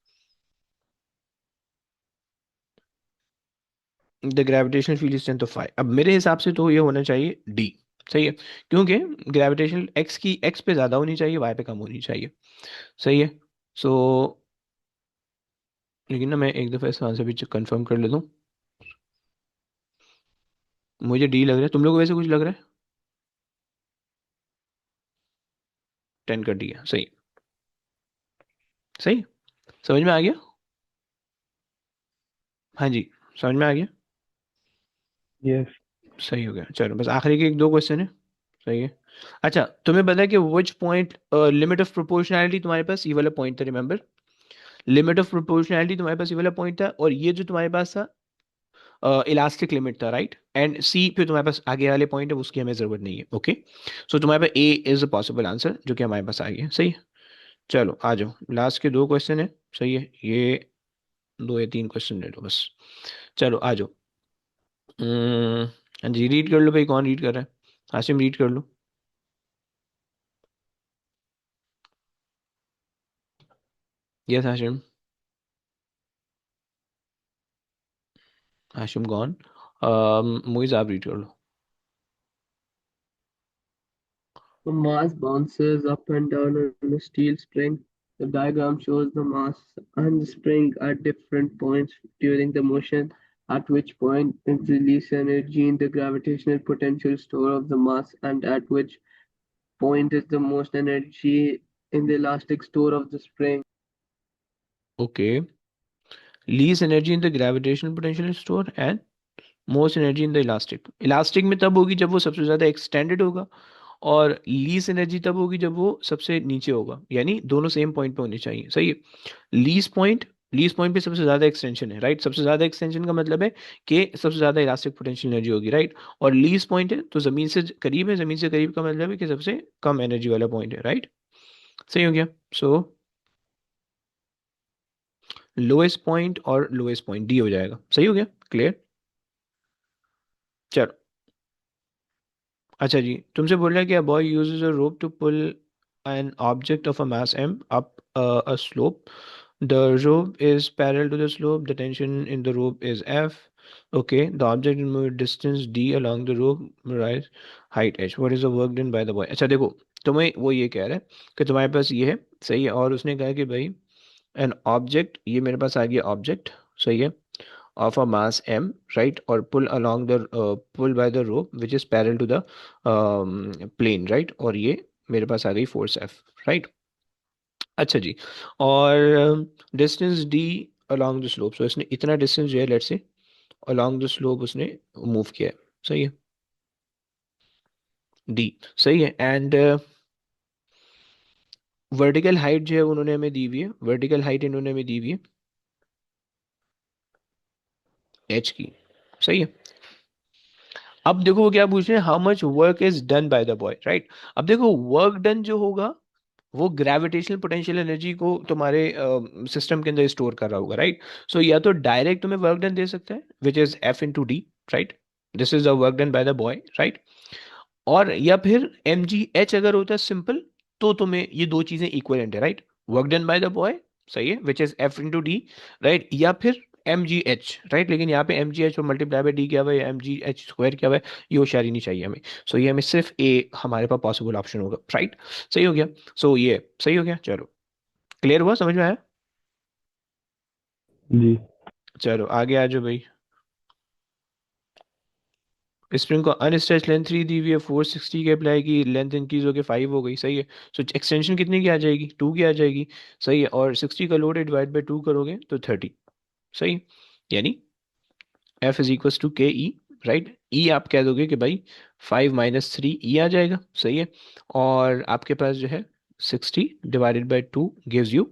S1: the gravitational field strength of five. अब मेरे हिसाब से तो ये होना चाहिए डी, सही है। क्योंकि ग्रेविटेशनल एक्स की एक्स पे ज़्यादा होनी चाहिए, वाई पे कम होनी चाहिए, सही है। सो लेकिन ना मैं एक दफ़ा इसका आंसर भी कंफर्म कर लेता हूँ। मुझे डी लग रहा है, तुम लोग को वैसे कुछ लग रहा है? 10 कर दिया, सही। सही, समझ में आ गया। हाँ जी, समझ में आ गया।
S2: Yes.
S1: सही हो गया। चलो, बस आखिरी के एक दो क्वेश्चन है, सही है। अच्छा, तुम्हें पता है कि which point, limit of proportionality तुम्हारे पास ये वाला पॉइंट था, रिमेंबर। लिमिट ऑफ प्रोपोर्शनैलिटी तुम्हारे पास ये वाला पॉइंट था, और ये जो तुम्हारे पास था इलास्टिक लिमिट था, राइट। एंड सी पे तुम्हारे पास आगे वाले पॉइंट है, उसकी हमें जरूरत नहीं है, ओके। सो तुम्हारे पास ए इज अ पॉसिबल आंसर, जो कि हमारे पास आ गया, सही है। चलो आ जाओ, लास्ट के दो क्वेश्चन है, सही है। ये दो या तीन क्वेश्चन ले लो बस। चलो आ जाओ। हाँ जी, रीड कर लो भाई, कौन रीड कर रहा है? हाशिम, रीड कर लो। यस हाशिम। हाशिम गॉन। मोइज, आप रीड कर लो।
S5: The mass bounces up and down on a steel spring. The diagram shows the mass and the spring at different points during the motion, at which point is the least energy in the gravitational potential store of the mass, and at which point is the most energy in the elastic store of the spring.
S1: Okay, least energy in the gravitational potential store and most energy in the elastic. Elastic में तब होगी जब वो सबसे ज़्यादा extended होगा, और least energy तब होगी जब वो सबसे नीचे होगा, यानी दोनों सेम पॉइंट पे होने चाहिए, सही है। लीस्ट पॉइंट, लीस्ट पॉइंट पे सबसे ज़्यादा एक्सटेंशन है, राइट। सबसे ज़्यादा एक्सटेंशन का मतलब है कि सबसे ज़्यादा इलास्टिक पोटेंशियल एनर्जी होगी, राइट। और लीस्ट पॉइंट है तो ज़मीन से करीब है, ज़मीन से करीब का मतलब है कि सबसे कम एनर्जी वाला पॉइंट है, राइट। सही हो गया। सो लोएस्ट पॉइंट और लोएस्ट पॉइंट डी हो जाएगा, सही हो गया, क्लियर। चलो, अच्छा जी, तुमसे बोल रहा है कि a boy uses a rope to pull an object of a mass M up a slope, the rope is parallel to the slope, the tension in the rope is F, okay, the object will move distance d along the rope, rise height h, what is the work done by the boy? अच्छा देखो, तुम्हें वो ये कह रहा है कि तुम्हारे पास ये है, सही है। और उसने कहा कि भाई एन ऑब्जेक्ट, ये मेरे पास आ गया ऑब्जेक्ट, सही है, of a mass m, right, or pull along the pull by the rope which is parallel to the plane, right, और ये मेरे पास आ गई फोर्स f, राइट। अच्छा जी, और distance d along the slope, so इसने इतना डिस्टेंस जो है let's say along the slope उसने मूव किया है, सही है, d, सही है। एंड वर्टिकल हाइट जो है उन्होंने हमें दी हुई है, वर्टिकल हाइट इन्होंने हमें दी हुई है एच की। सही है। अब देखो वो क्या पूछ रहे हैं, how much work is done by the boy, right. अब देखो वर्क डन जो होगा वो ग्रेविटेशनल पोटेंशियल एनर्जी को तुम्हारे सिस्टम के अंदर स्टोर कर रहा होगा, राइट। सो या तो डायरेक्ट तुम्हें वर्क डन दे सकता है which is F into D, right. This is the work done by the boy, right. और या फिर एम जी एच अगर होता है सिंपल, तो तुम्हें ये दो चीजें इक्वलेंट है, right. Work done by the boy, सही है, which is F into D, right. या फिर एम जी एच, राइट। लेकिन यहाँ पे एम जी एच और मल्टीप्लाई बाय डी क्या हुआ है, एम जी एच स्क्वायर क्या हुआ है, ये होशियारी नहीं चाहिए हमें। सो ये हमें सिर्फ ए हमारे पास पॉसिबल ऑप्शन होगा, राइट। सही हो गया। सो ये सही हो गया, चलो क्लियर हुआ, समझ में आया।
S2: जी।
S1: चलो आगे आ जाओ भाई। स्प्रिंग को अनस्ट्रेच लेंथ 3 दी हुई है, 460 के अप्लाई की, लेंथ इंक्रीज होकर 5 हो गई, सही है। सो एक्सटेंशन कितनी की आ जाएगी, 2 की आ जाएगी, सही है। और 60 का लोड डिवाइड बाई 2 करोगे तो 30, सही। यानी एफ इज इक्वल टू के ई, राइट। ई आप कह दोगे कि भाई 5 - 3 ई आ जाएगा, सही है। और आपके पास जो है 60 ÷ 2 गिव्स यू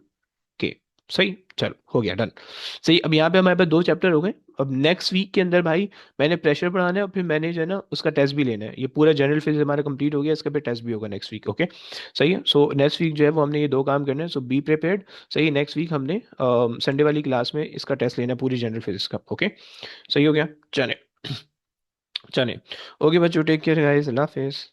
S1: के, सही। चलो हो गया, डन। सही, अब यहाँ पे हमारे पास 2 चैप्टर हो गए। अब नेक्स्ट वीक के अंदर भाई मैंने प्रेशर पढ़ाना है और फिर मैंने जो है ना उसका टेस्ट भी लेना है। ये पूरा जनरल फिजिक्स हमारा कंप्लीट हो गया, इसका फिर टेस्ट भी होगा नेक्स्ट वीक, ओके। सही है। सो नेक्स्ट वीक जो है वो हमने ये 2 काम करने हैं, सो बी प्रिपेयर्ड। सही, नेक्स्ट वीक हमने संडे वाली क्लास में इसका टेस्ट लेना है पूरी जनरल फिजिक्स का, ओके। सही हो गया, चले चले। ओके बच्चों, टेक केयर गाइस, अल्लाह हाफिज़।